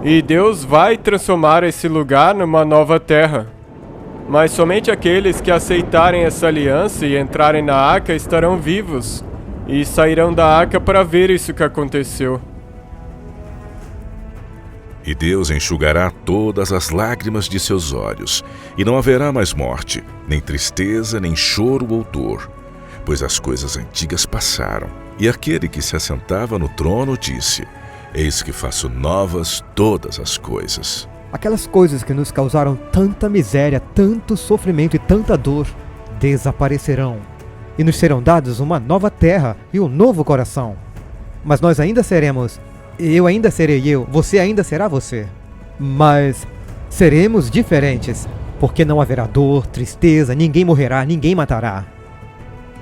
e Deus vai transformar esse lugar numa nova terra. Mas somente aqueles que aceitarem essa aliança e entrarem na arca estarão vivos, e sairão da arca para ver isso que aconteceu. E Deus enxugará todas as lágrimas de seus olhos, e não haverá mais morte, nem tristeza, nem choro ou dor, pois as coisas antigas passaram. E aquele que se assentava no trono disse: Eis que faço novas todas as coisas. Aquelas coisas que nos causaram tanta miséria, tanto sofrimento e tanta dor desaparecerão. E nos serão dados uma nova terra e um novo coração. Mas nós ainda seremos, eu ainda serei eu, você ainda será você. Mas seremos diferentes, porque não haverá dor, tristeza, ninguém morrerá, ninguém matará.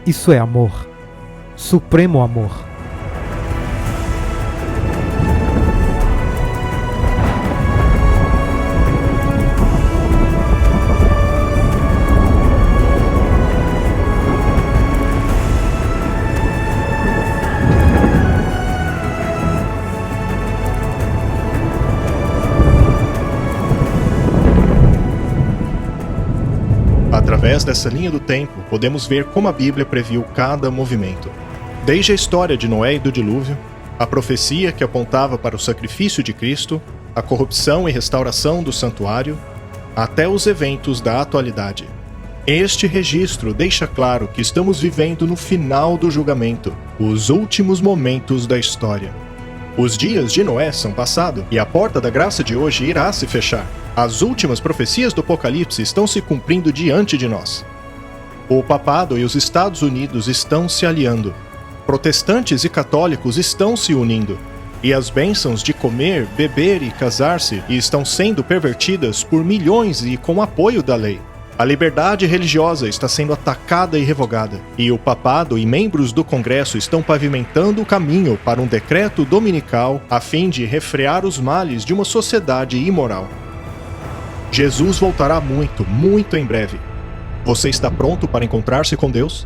Isso é amor, supremo amor. Através dessa linha do tempo, podemos ver como a Bíblia previu cada movimento. Desde a história de Noé e do dilúvio, a profecia que apontava para o sacrifício de Cristo, a corrupção e restauração do santuário, até os eventos da atualidade. Este registro deixa claro que estamos vivendo no final do julgamento, os últimos momentos da história. Os dias de Noé são passados e a porta da graça de hoje irá se fechar. As últimas profecias do Apocalipse estão se cumprindo diante de nós. O papado e os Estados Unidos estão se aliando. Protestantes e católicos estão se unindo. E as bênçãos de comer, beber e casar-se estão sendo pervertidas por milhões e com apoio da lei. A liberdade religiosa está sendo atacada e revogada, e o papado e membros do Congresso estão pavimentando o caminho para um decreto dominical a fim de refrear os males de uma sociedade imoral. Jesus voltará muito, muito em breve. Você está pronto para encontrar-se com Deus?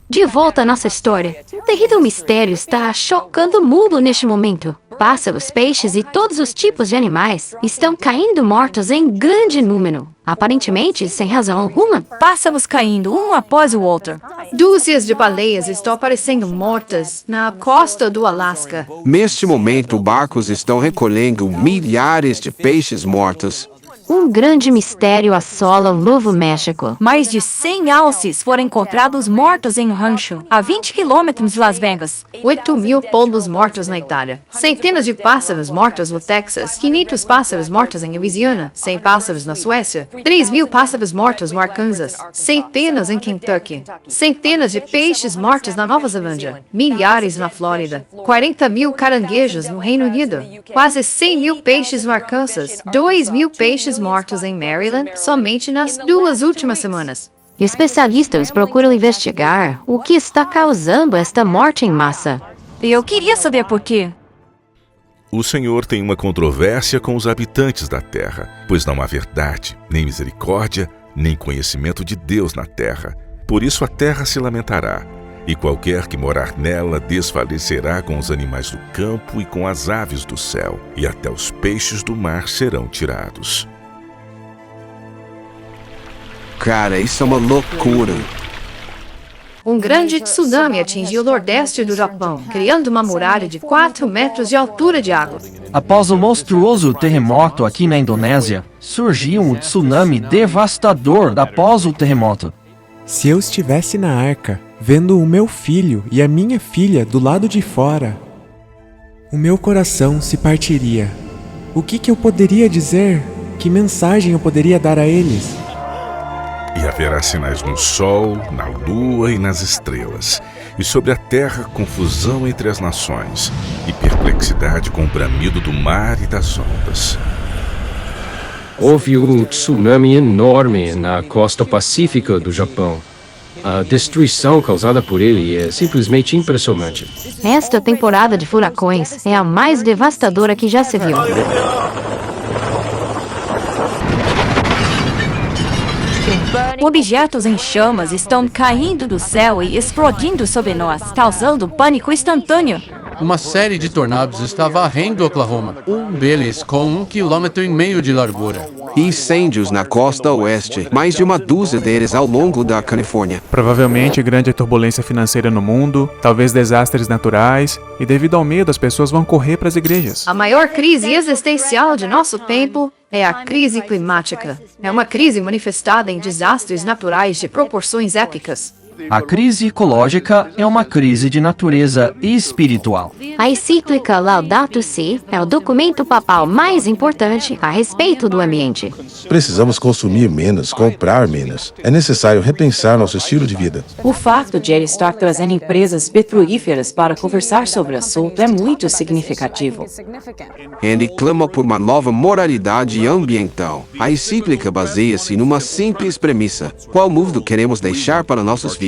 De volta à nossa história, um terrível mistério está chocando o mundo neste momento. pássaros, peixes e todos os tipos de animais estão caindo mortos em grande número, aparentemente sem razão alguma. Pássaros caindo um após o outro. Dúzias de baleias estão aparecendo mortas na costa do Alasca. Neste momento, barcos estão recolhendo milhares de peixes mortos. Um grande mistério assola o Novo México. Mais de 100 alces foram encontrados mortos em um rancho, a 20 quilômetros de Las Vegas. 8.000 pombos mortos na Itália. Centenas de pássaros mortos no Texas. 500 pássaros mortos em Louisiana. 100 pássaros na Suécia. 3.000 pássaros mortos no Arkansas. Centenas em Kentucky. Centenas de peixes mortos na Nova Zelândia. Milhares na Flórida. 40.000 caranguejos no Reino Unido. Quase 100.000 peixes no Arkansas. 2.000 peixes mortos em Maryland somente nas 2 últimas semanas. Especialistas procuram investigar o que está causando esta morte em massa. Eu queria saber por quê. O Senhor tem uma controvérsia com os habitantes da terra, pois não há verdade, nem misericórdia, nem conhecimento de Deus na terra. Por isso a terra se lamentará, e qualquer que morar nela desfalecerá com os animais do campo e com as aves do céu, e até os peixes do mar serão tirados. Cara, isso é uma loucura. Um grande tsunami atingiu o nordeste do Japão, criando uma muralha de 4 metros de altura de água. Após o monstruoso terremoto aqui na Indonésia, surgiu um tsunami devastador após o terremoto. Se eu estivesse na arca, vendo o meu filho e a minha filha do lado de fora, o meu coração se partiria. O que eu poderia dizer? Que mensagem eu poderia dar a eles? E haverá sinais no sol, na lua e nas estrelas, e sobre a terra confusão entre as nações, e perplexidade com o bramido do mar e das ondas. Houve um tsunami enorme na costa pacífica do Japão. A destruição causada por ele é simplesmente impressionante. Esta temporada de furacões é a mais devastadora que já se viu. Objetos em chamas estão caindo do céu e explodindo sobre nós, causando pânico instantâneo. Uma série de tornados está varrendo Oklahoma, um deles com 1,5 km de largura. Incêndios na costa oeste, mais de uma dúzia deles ao longo da Califórnia. Provavelmente grande turbulência financeira no mundo, talvez desastres naturais, e devido ao medo as pessoas vão correr para as igrejas. A maior crise existencial de nosso tempo é a crise climática. É uma crise manifestada em desastres naturais de proporções épicas. A crise ecológica é uma crise de natureza espiritual. A encíclica Laudato Si é o documento papal mais importante a respeito do ambiente. Precisamos consumir menos, comprar menos. É necessário repensar nosso estilo de vida. O fato de ele estar trazendo empresas petrolíferas para conversar sobre o assunto é muito significativo. Ele clama por uma nova moralidade ambiental. A encíclica baseia-se numa simples premissa: qual mundo queremos deixar para nossos filhos?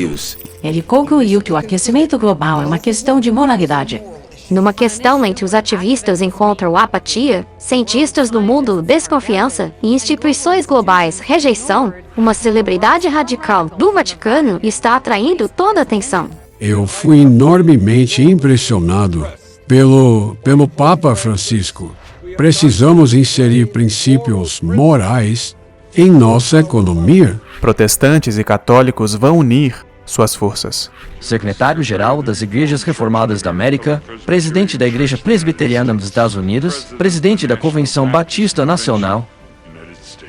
Ele concluiu que o aquecimento global é uma questão de moralidade. Numa questão em que os ativistas encontram apatia, cientistas do mundo desconfiança e instituições globais rejeição, uma celebridade radical do Vaticano está atraindo toda a atenção. Eu fui enormemente impressionado pelo Papa Francisco. Precisamos inserir princípios morais em nossa economia. Protestantes e católicos vão unir suas forças. Secretário-Geral das Igrejas Reformadas da América, presidente da Igreja Presbiteriana dos Estados Unidos, presidente da Convenção Batista Nacional,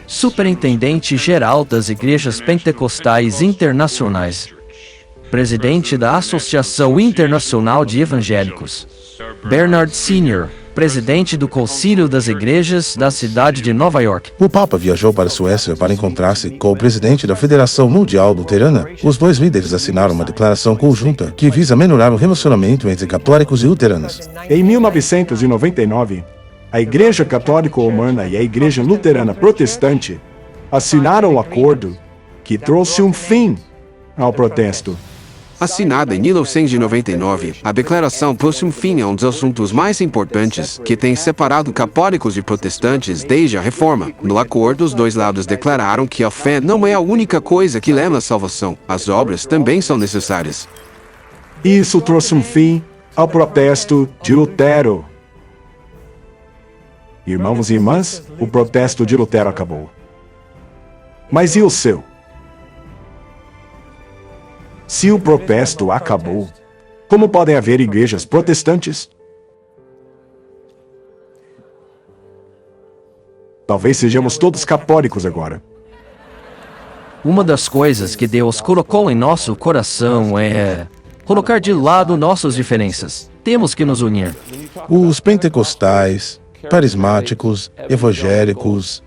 superintendente-geral das Igrejas Pentecostais Internacionais, presidente da Associação Internacional de Evangélicos, Bernard Sr., presidente do Concílio das Igrejas da cidade de Nova York. O Papa viajou para a Suécia para encontrar-se com o presidente da Federação Mundial Luterana. Os dois líderes assinaram uma declaração conjunta que visa melhorar o relacionamento entre católicos e luteranos. Em 1999, a Igreja Católica Romana e a Igreja Luterana Protestante assinaram um acordo que trouxe um fim ao protesto. Assinada em 1999, a declaração pôs um fim a um dos assuntos mais importantes que tem separado católicos de protestantes desde a Reforma. No acordo, os dois lados declararam que a fé não é a única coisa que leva à salvação. As obras também são necessárias. Isso trouxe um fim ao protesto de Lutero. Irmãos e irmãs, o protesto de Lutero acabou. Mas e o seu? Se o protesto acabou, como podem haver igrejas protestantes? Talvez sejamos todos católicos agora. Uma das coisas que Deus colocou em nosso coração é colocar de lado nossas diferenças. Temos que nos unir. Os pentecostais, carismáticos, evangélicos,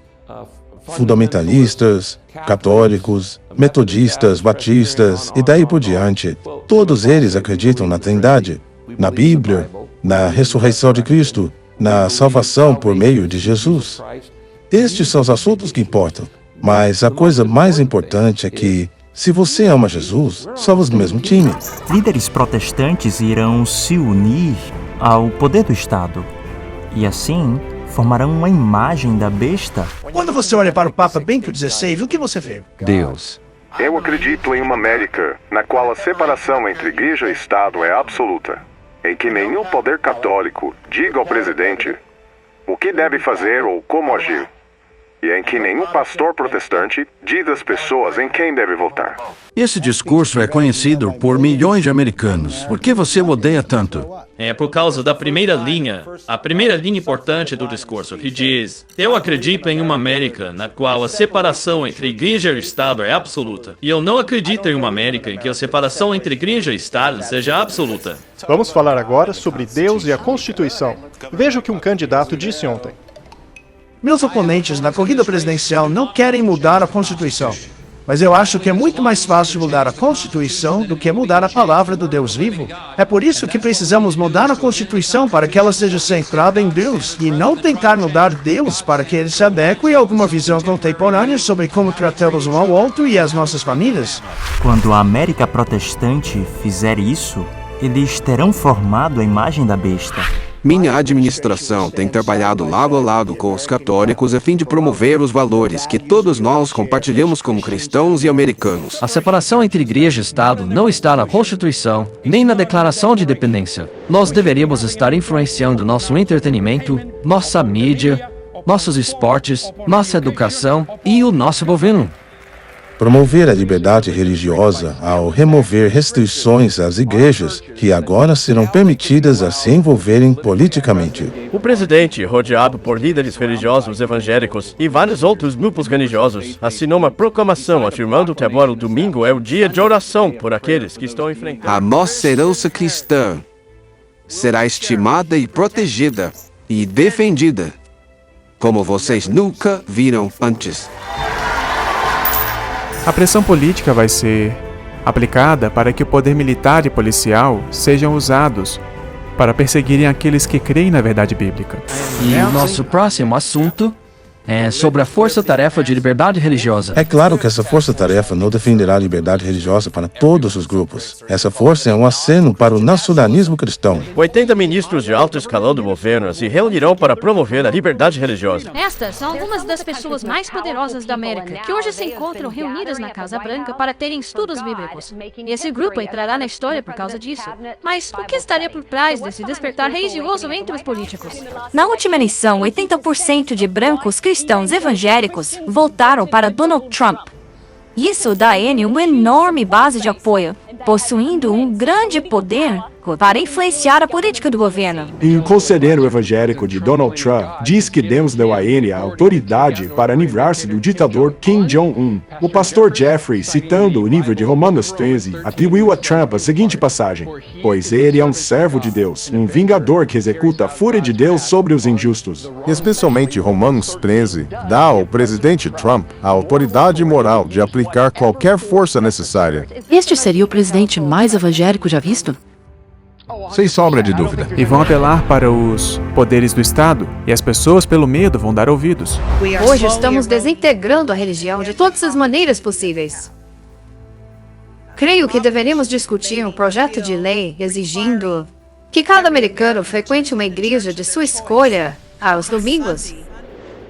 fundamentalistas, católicos, metodistas, batistas e daí por diante, todos eles acreditam na Trindade, na Bíblia, na ressurreição de Cristo, na salvação por meio de Jesus. Estes são os assuntos que importam. Mas a coisa mais importante é que, se você ama Jesus, somos do mesmo time. Líderes protestantes irão se unir ao poder do Estado e assim formarão uma imagem da besta. Quando você olha para o Papa Bento XVI, o que você vê? Deus. Eu acredito em uma América na qual a separação entre igreja e Estado é absoluta, em que nenhum poder católico diga ao presidente o que deve fazer ou como agir, e em que nenhum pastor protestante diz às pessoas em quem deve votar. Esse discurso é conhecido por milhões de americanos. Por que você o odeia tanto? É por causa da primeira linha, a primeira linha importante do discurso, que diz: eu acredito em uma América na qual a separação entre igreja e Estado é absoluta. E eu não acredito em uma América em que a separação entre igreja e Estado seja absoluta. Vamos falar agora sobre Deus e a Constituição. Veja o que um candidato disse ontem. Meus oponentes na corrida presidencial não querem mudar a Constituição. Mas eu acho que é muito mais fácil mudar a Constituição do que mudar a palavra do Deus vivo. É por isso que precisamos mudar a Constituição para que ela seja centrada em Deus e não tentar mudar Deus para que ele se adeque a alguma visão contemporânea sobre como tratamos um ao outro e as nossas famílias. Quando a América protestante fizer isso, eles terão formado a imagem da besta. Minha administração tem trabalhado lado a lado com os católicos a fim de promover os valores que todos nós compartilhamos como cristãos e americanos. A separação entre igreja e Estado não está na Constituição, nem na Declaração de Independência. Nós deveríamos estar influenciando nosso entretenimento, nossa mídia, nossos esportes, nossa educação e o nosso governo. Promover a liberdade religiosa ao remover restrições às igrejas, que agora serão permitidas a se envolverem politicamente. O presidente, rodeado por líderes religiosos evangélicos e vários outros grupos religiosos, assinou uma proclamação afirmando que agora o domingo é o dia de oração por aqueles que estão enfrentando. A nossa herança cristã será estimada e protegida e defendida, como vocês nunca viram antes. A pressão política vai ser aplicada para que o poder militar e policial sejam usados para perseguirem aqueles que creem na verdade bíblica. E o nosso próximo assunto é sobre a força-tarefa de liberdade religiosa. É claro que essa força-tarefa não defenderá a liberdade religiosa para todos os grupos. Essa força é um aceno para o nacionalismo cristão. 80 ministros de alto escalão do governo se reunirão para promover a liberdade religiosa. Estas são algumas das pessoas mais poderosas da América, que hoje se encontram reunidas na Casa Branca para terem estudos bíblicos. Esse grupo entrará na história por causa disso. Mas o que estaria por trás desse despertar religioso entre os políticos? Na última eleição, 80% de brancos cristãos evangélicos votaram para Donald Trump. Isso dá a ele uma enorme base de apoio, possuindo um grande poder para influenciar a política do governo. E o conselheiro evangélico de Donald Trump diz que Deus deu a ele a autoridade para livrar-se do ditador Kim Jong-un. O pastor Jeffrey, citando o livro de Romanos 13, atribuiu a Trump a seguinte passagem: pois ele é um servo de Deus, um vingador que executa a fúria de Deus sobre os injustos. Especialmente Romanos 13 dá ao presidente Trump a autoridade moral de aplicar qualquer força necessária. Este seria o presidente mais evangélico já visto? Sem sombra de dúvida. E vão apelar para os poderes do Estado, e as pessoas, pelo medo, vão dar ouvidos. Hoje estamos desintegrando a religião de todas as maneiras possíveis. Creio que deveríamos discutir um projeto de lei exigindo que cada americano frequente uma igreja de sua escolha aos domingos.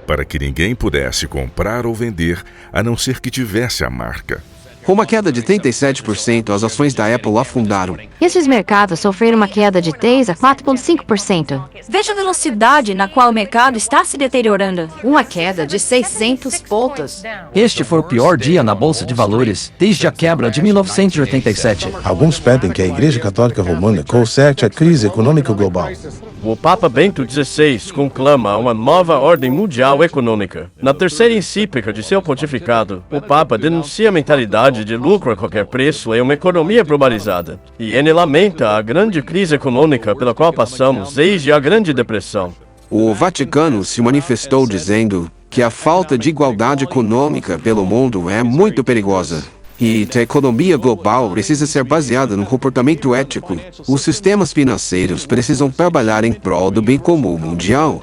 Para que ninguém pudesse comprar ou vender, a não ser que tivesse a marca. Com uma queda de 37%, as ações da Apple afundaram. Esses mercados sofreram uma queda de 3 a 4,5%. Veja a velocidade na qual o mercado está se deteriorando. Uma queda de 600 pontos. Este foi o pior dia na Bolsa de Valores desde a quebra de 1987. Alguns pedem que a Igreja Católica Romana conserte a crise econômica global. O Papa Bento XVI conclama uma nova ordem mundial econômica. Na terceira encíclica de seu pontificado, o Papa denuncia a mentalidade de lucro a qualquer preço em uma economia globalizada. E ele lamenta a grande crise econômica pela qual passamos desde a Grande Depressão. O Vaticano se manifestou dizendo que a falta de igualdade econômica pelo mundo é muito perigosa. E a economia global precisa ser baseada no comportamento ético. Os sistemas financeiros precisam trabalhar em prol do bem comum mundial.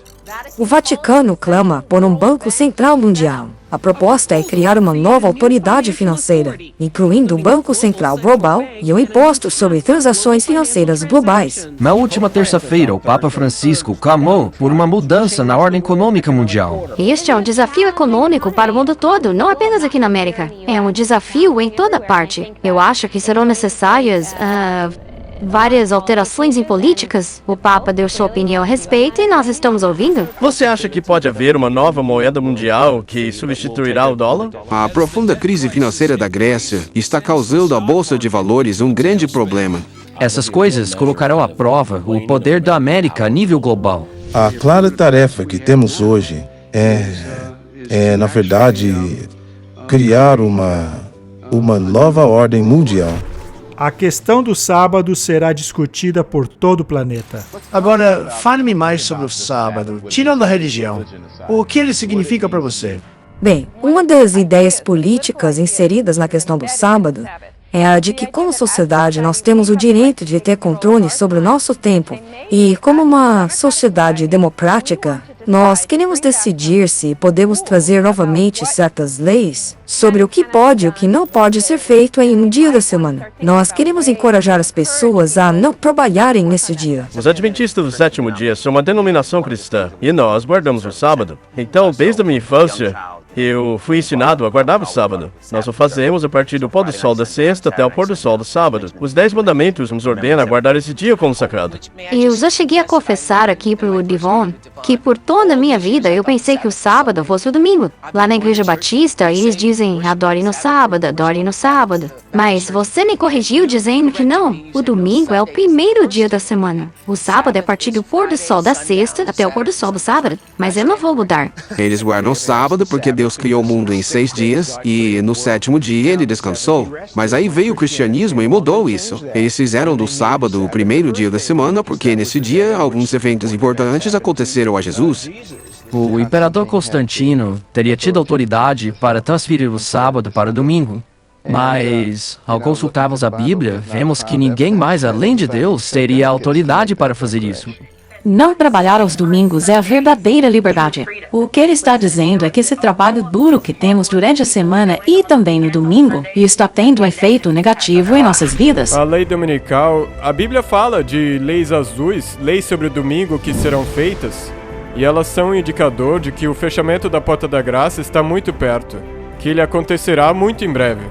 O Vaticano clama por um Banco Central Mundial. A proposta é criar uma nova autoridade financeira, incluindo o Banco Central Global e o Imposto sobre Transações Financeiras Globais. Na última terça-feira, o Papa Francisco clamou por uma mudança na ordem econômica mundial. Este é um desafio econômico para o mundo todo, não apenas aqui na América. É um desafio em toda parte. Eu acho que serão necessárias várias alterações em políticas. O Papa deu sua opinião a respeito e nós estamos ouvindo. Você acha que pode haver uma nova moeda mundial que substituirá o dólar? A profunda crise financeira da Grécia está causando à Bolsa de Valores um grande problema. Essas coisas colocarão à prova o poder da América a nível global. A clara tarefa que temos hoje é na verdade, criar uma nova ordem mundial. A questão do sábado será discutida por todo o planeta. Agora, fale-me mais sobre o sábado, tirando a religião. O que ele significa para você? Bem, uma das ideias políticas inseridas na questão do sábado é a de que, como sociedade, nós temos o direito de ter controle sobre o nosso tempo. E, como uma sociedade democrática, nós queremos decidir se podemos trazer novamente certas leis sobre o que pode e o que não pode ser feito em um dia da semana. Nós queremos encorajar as pessoas a não trabalharem nesse dia. Os Adventistas do Sétimo Dia são uma denominação cristã e nós guardamos o sábado. Então, desde a minha infância, eu fui ensinado a guardar o sábado. Nós o fazemos a partir do pôr do sol da sexta até o pôr do sol do sábado. Os 10 mandamentos nos ordenam a guardar esse dia como sagrado. Eu já cheguei a confessar aqui pro Divon que por toda a minha vida eu pensei que o sábado fosse o domingo. Lá na Igreja Batista, eles dizem adore no sábado, adore no sábado. Mas você me corrigiu dizendo que não. O domingo é o primeiro dia da semana. O sábado é a partir do pôr do sol da sexta até o pôr do sol do sábado. Mas eu não vou mudar. Eles guardam o sábado porque Deus criou o mundo em 6 dias e no 7º dia ele descansou. Mas aí veio o cristianismo e mudou isso. Eles fizeram do sábado o primeiro dia da semana porque nesse dia alguns eventos importantes aconteceram a Jesus. O imperador Constantino teria tido autoridade para transferir o sábado para o domingo. Mas, ao consultarmos a Bíblia, vemos que ninguém mais além de Deus teria autoridade para fazer isso. Não trabalhar aos domingos é a verdadeira liberdade. O que ele está dizendo é que esse trabalho duro que temos durante a semana e também no domingo está tendo um efeito negativo em nossas vidas. A lei dominical, a Bíblia fala de leis azuis, leis sobre o domingo que serão feitas, e elas são um indicador de que o fechamento da porta da graça está muito perto, que ele acontecerá muito em breve.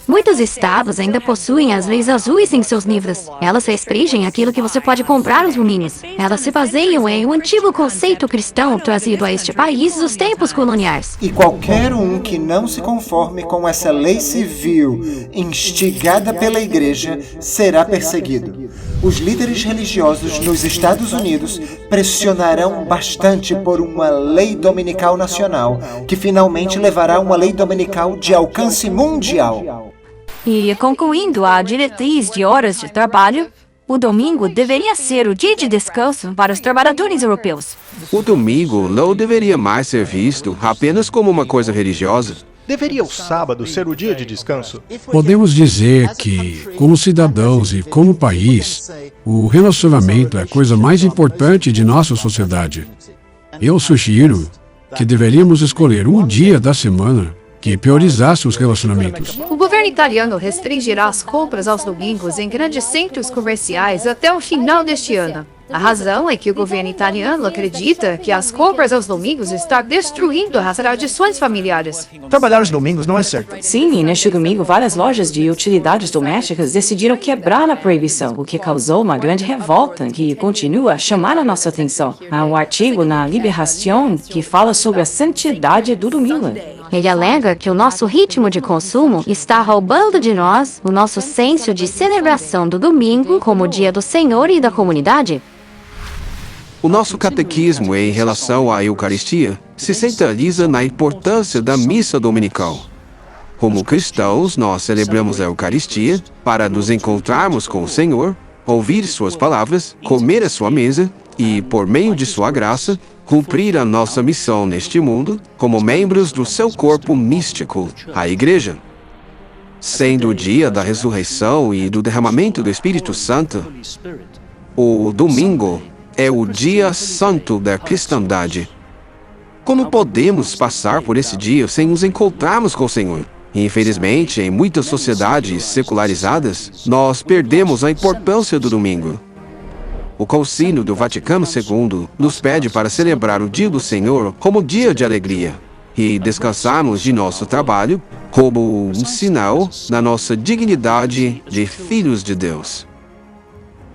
Muitos estados ainda possuem as leis azuis em seus livros. Elas restringem aquilo que você pode comprar aos domingos. Elas se baseiam em um antigo conceito cristão trazido a este país dos tempos coloniais. E qualquer um que não se conforme com essa lei civil instigada pela igreja será perseguido. Os líderes religiosos nos Estados Unidos pressionarão bastante por uma lei dominical nacional, que finalmente levará a uma lei dominical de alcance mundial. E concluindo a diretriz de horas de trabalho, o domingo deveria ser o dia de descanso para os trabalhadores europeus. O domingo não deveria mais ser visto apenas como uma coisa religiosa. Deveria o sábado ser o dia de descanso? Podemos dizer que, como cidadãos e como país, o relacionamento é a coisa mais importante de nossa sociedade. Eu sugiro que deveríamos escolher um dia da semana que priorizasse os relacionamentos. O governo italiano restringirá as compras aos domingos em grandes centros comerciais até o final deste ano. A razão é que o governo italiano acredita que as compras aos domingos estão destruindo as tradições familiares. Trabalhar os domingos não é certo. Sim, e neste domingo várias lojas de utilidades domésticas decidiram quebrar a proibição, o que causou uma grande revolta que continua a chamar a nossa atenção. Há um artigo na Liberación que fala sobre a santidade do domingo. Ele alega que o nosso ritmo de consumo está roubando de nós o nosso senso de celebração do domingo como o dia do Senhor e da comunidade. O nosso catequismo em relação à Eucaristia se centraliza na importância da missa dominical. Como cristãos, nós celebramos a Eucaristia para nos encontrarmos com o Senhor, ouvir suas palavras, comer a sua mesa e, por meio de sua graça, cumprir a nossa missão neste mundo como membros do seu corpo místico, a Igreja. Sendo o dia da ressurreição e do derramamento do Espírito Santo, o domingo é o dia santo da cristandade. Como podemos passar por esse dia sem nos encontrarmos com o Senhor? Infelizmente, em muitas sociedades secularizadas, nós perdemos a importância do domingo. O Concílio do Vaticano II nos pede para celebrar o Dia do Senhor como dia de alegria e descansarmos de nosso trabalho como um sinal da nossa dignidade de filhos de Deus.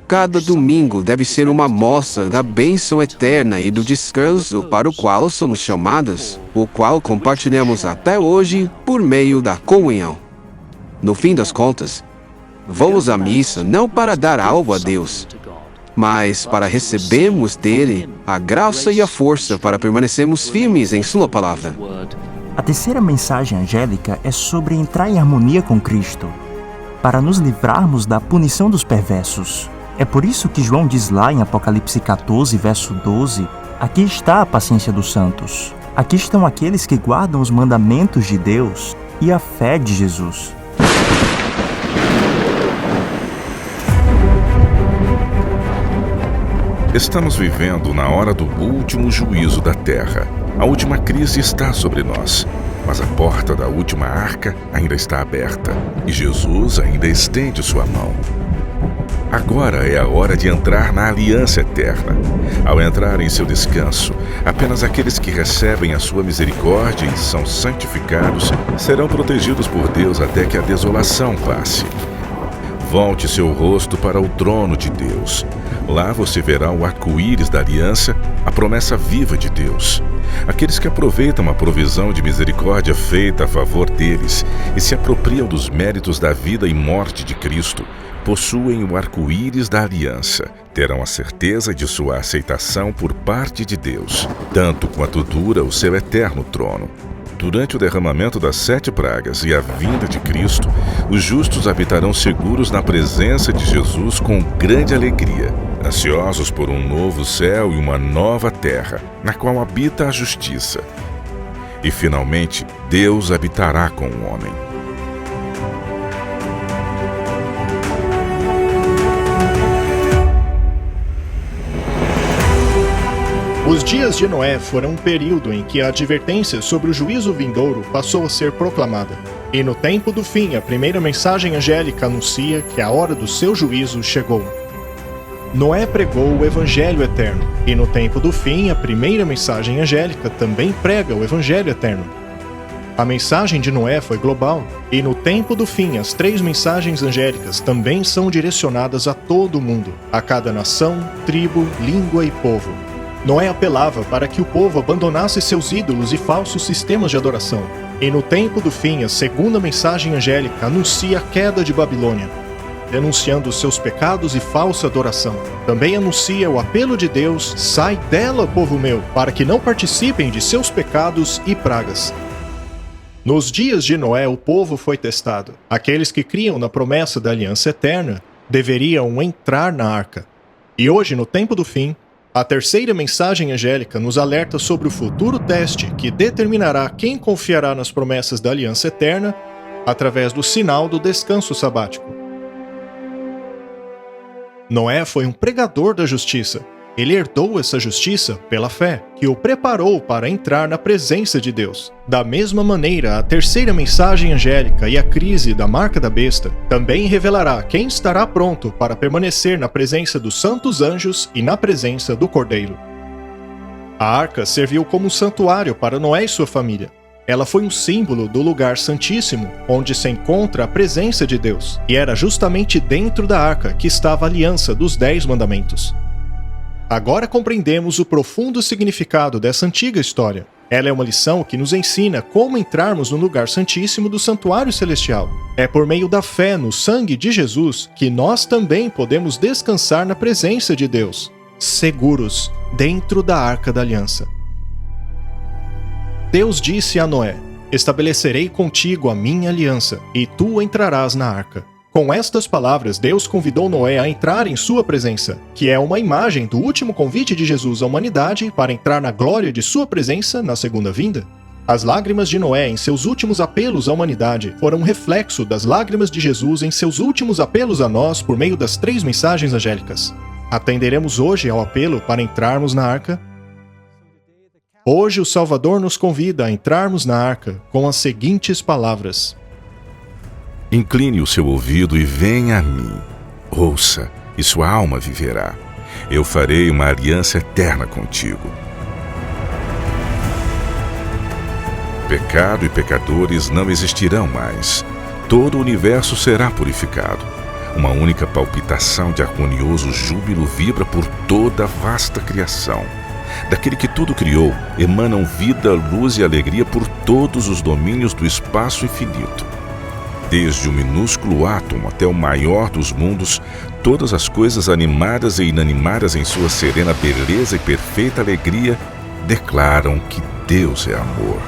Cada domingo deve ser uma mostra da bênção eterna e do descanso para o qual somos chamados, o qual compartilhamos até hoje por meio da comunhão. No fim das contas, vamos à missa não para dar algo a Deus, mas para recebermos dele a graça e a força para permanecermos firmes em sua palavra. A terceira mensagem angélica é sobre entrar em harmonia com Cristo, para nos livrarmos da punição dos perversos. É por isso que João diz lá em Apocalipse 14, verso 12, aqui está a paciência dos santos. Aqui estão aqueles que guardam os mandamentos de Deus e a fé de Jesus. Estamos vivendo na hora do último juízo da terra. A última crise está sobre nós, mas a porta da última arca ainda está aberta e Jesus ainda estende sua mão. Agora é a hora de entrar na aliança eterna. Ao entrar em seu descanso, apenas aqueles que recebem a sua misericórdia e são santificados serão protegidos por Deus até que a desolação passe. Volte seu rosto para o trono de Deus. Lá você verá o arco-íris da aliança, a promessa viva de Deus. Aqueles que aproveitam a provisão de misericórdia feita a favor deles e se apropriam dos méritos da vida e morte de Cristo, possuem o arco-íris da aliança, terão a certeza de sua aceitação por parte de Deus, tanto quanto dura o seu eterno trono. Durante o derramamento das 7 pragas e a vinda de Cristo, os justos habitarão seguros na presença de Jesus com grande alegria, ansiosos por um novo céu e uma nova terra, na qual habita a justiça. E finalmente, Deus habitará com o homem. Os dias de Noé foram um período em que a advertência sobre o juízo vindouro passou a ser proclamada. E no tempo do fim, a primeira mensagem angélica anuncia que a hora do seu juízo chegou. Noé pregou o Evangelho eterno, e no tempo do fim, a primeira mensagem angélica também prega o Evangelho eterno. A mensagem de Noé foi global, e no tempo do fim, as 3 mensagens angélicas também são direcionadas a todo o mundo, a cada nação, tribo, língua e povo. Noé apelava para que o povo abandonasse seus ídolos e falsos sistemas de adoração. E no tempo do fim, a segunda mensagem angélica anuncia a queda de Babilônia, denunciando seus pecados e falsa adoração. Também anuncia o apelo de Deus: sai dela, povo meu, para que não participem de seus pecados e pragas. Nos dias de Noé, o povo foi testado. Aqueles que criam na promessa da aliança eterna deveriam entrar na arca. E hoje, no tempo do fim, a terceira mensagem angélica nos alerta sobre o futuro teste que determinará quem confiará nas promessas da aliança eterna através do sinal do descanso sabático. Noé foi um pregador da justiça. Ele herdou essa justiça pela fé, que o preparou para entrar na presença de Deus. Da mesma maneira, a terceira mensagem angélica e a crise da marca da besta também revelará quem estará pronto para permanecer na presença dos santos anjos e na presença do Cordeiro. A arca serviu como um santuário para Noé e sua família. Ela foi um símbolo do lugar santíssimo, onde se encontra a presença de Deus, e era justamente dentro da arca que estava a aliança dos 10 mandamentos. Agora compreendemos o profundo significado dessa antiga história. Ela é uma lição que nos ensina como entrarmos no lugar santíssimo do santuário celestial. É por meio da fé no sangue de Jesus que nós também podemos descansar na presença de Deus, seguros dentro da arca da aliança. Deus disse a Noé: "Estabelecerei contigo a minha aliança, e tu entrarás na arca." Com estas palavras, Deus convidou Noé a entrar em sua presença, que é uma imagem do último convite de Jesus à humanidade para entrar na glória de sua presença na segunda vinda. As lágrimas de Noé em seus últimos apelos à humanidade foram um reflexo das lágrimas de Jesus em seus últimos apelos a nós por meio das 3 mensagens angélicas. Atenderemos hoje ao apelo para entrarmos na arca? Hoje o Salvador nos convida a entrarmos na arca com as seguintes palavras: Incline o seu ouvido e venha a mim. Ouça, e sua alma viverá. Eu farei uma aliança eterna contigo. Pecado e pecadores não existirão mais. Todo o universo será purificado. Uma única palpitação de harmonioso júbilo vibra por toda a vasta criação. Daquele que tudo criou, emanam vida, luz e alegria por todos os domínios do espaço infinito. Desde o minúsculo átomo até o maior dos mundos, todas as coisas animadas e inanimadas em sua serena beleza e perfeita alegria declaram que Deus é amor.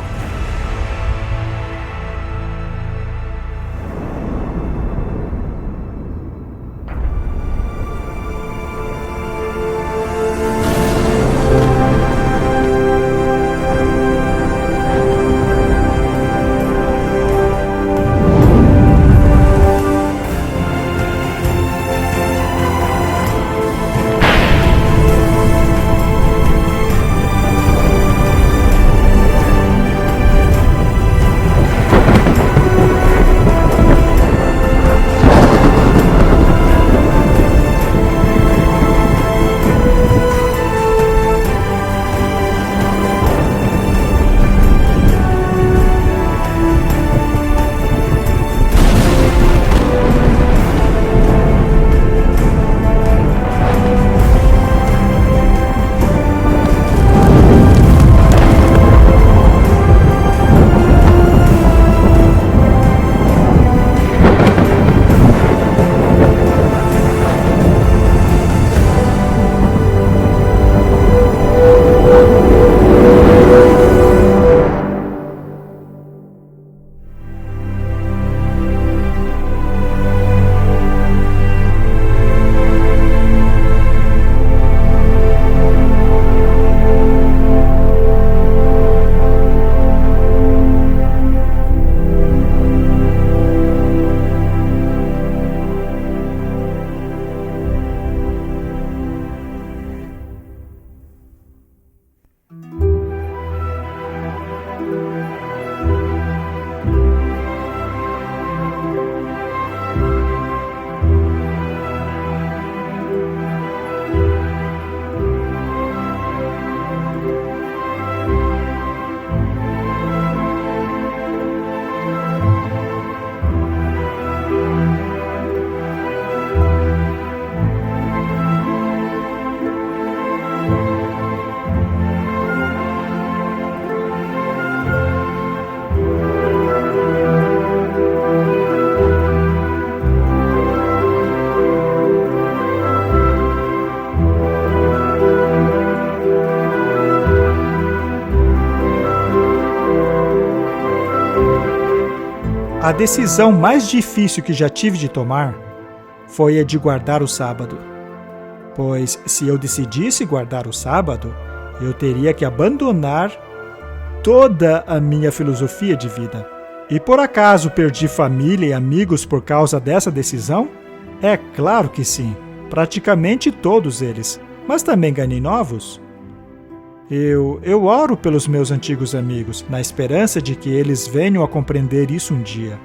A decisão mais difícil que já tive de tomar foi a de guardar o sábado. Pois se eu decidisse guardar o sábado, eu teria que abandonar toda a minha filosofia de vida. E por acaso perdi família e amigos por causa dessa decisão? É claro que sim, praticamente todos eles. mas também ganhei novos. Eu oro pelos meus antigos amigos, na esperança de que eles venham a compreender isso um dia.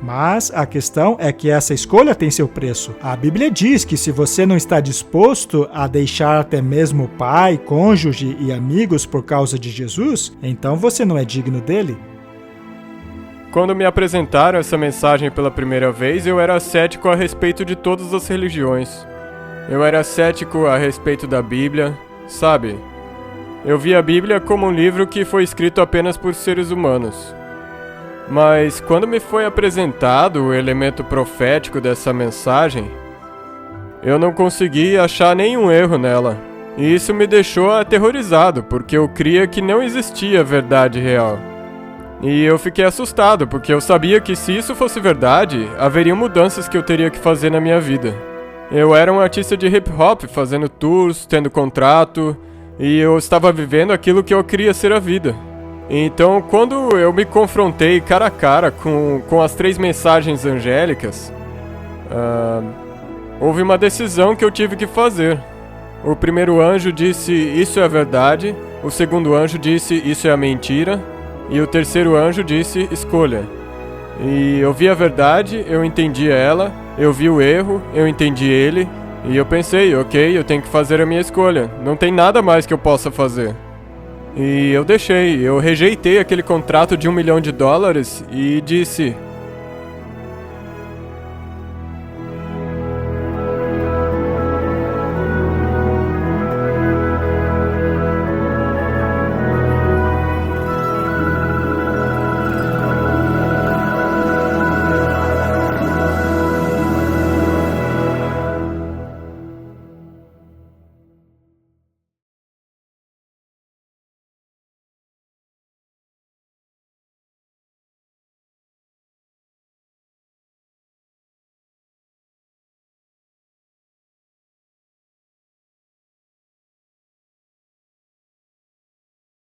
Mas a questão é que essa escolha tem seu preço. A Bíblia diz que se você não está disposto a deixar até mesmo pai, cônjuge e amigos por causa de Jesus, então você não é digno dele. Quando me apresentaram essa mensagem pela primeira vez, eu era cético a respeito de todas as religiões. Eu era cético a respeito da Bíblia, sabe? Eu via a Bíblia como um livro que foi escrito apenas por seres humanos. Mas quando me foi apresentado o elemento profético dessa mensagem, eu não consegui achar nenhum erro nela. E isso me deixou aterrorizado, porque eu cria que não existia verdade real. E eu fiquei assustado, porque eu sabia que se isso fosse verdade, haveriam mudanças que eu teria que fazer na minha vida. Eu era um artista de hip hop, fazendo tours, tendo contrato, e eu estava vivendo aquilo que eu queria ser a vida. Então, quando eu me confrontei cara a cara com as 3 mensagens angélicas, houve uma decisão que eu tive que fazer. O primeiro anjo disse, isso é a verdade. O segundo anjo disse, isso é a mentira. E o terceiro anjo disse, escolha. E eu vi a verdade, eu entendi ela. Eu vi o erro, eu entendi ele. E eu pensei, ok, eu tenho que fazer a minha escolha. Não tem nada mais que eu possa fazer. E eu rejeitei aquele contrato de $1 milhão e disse,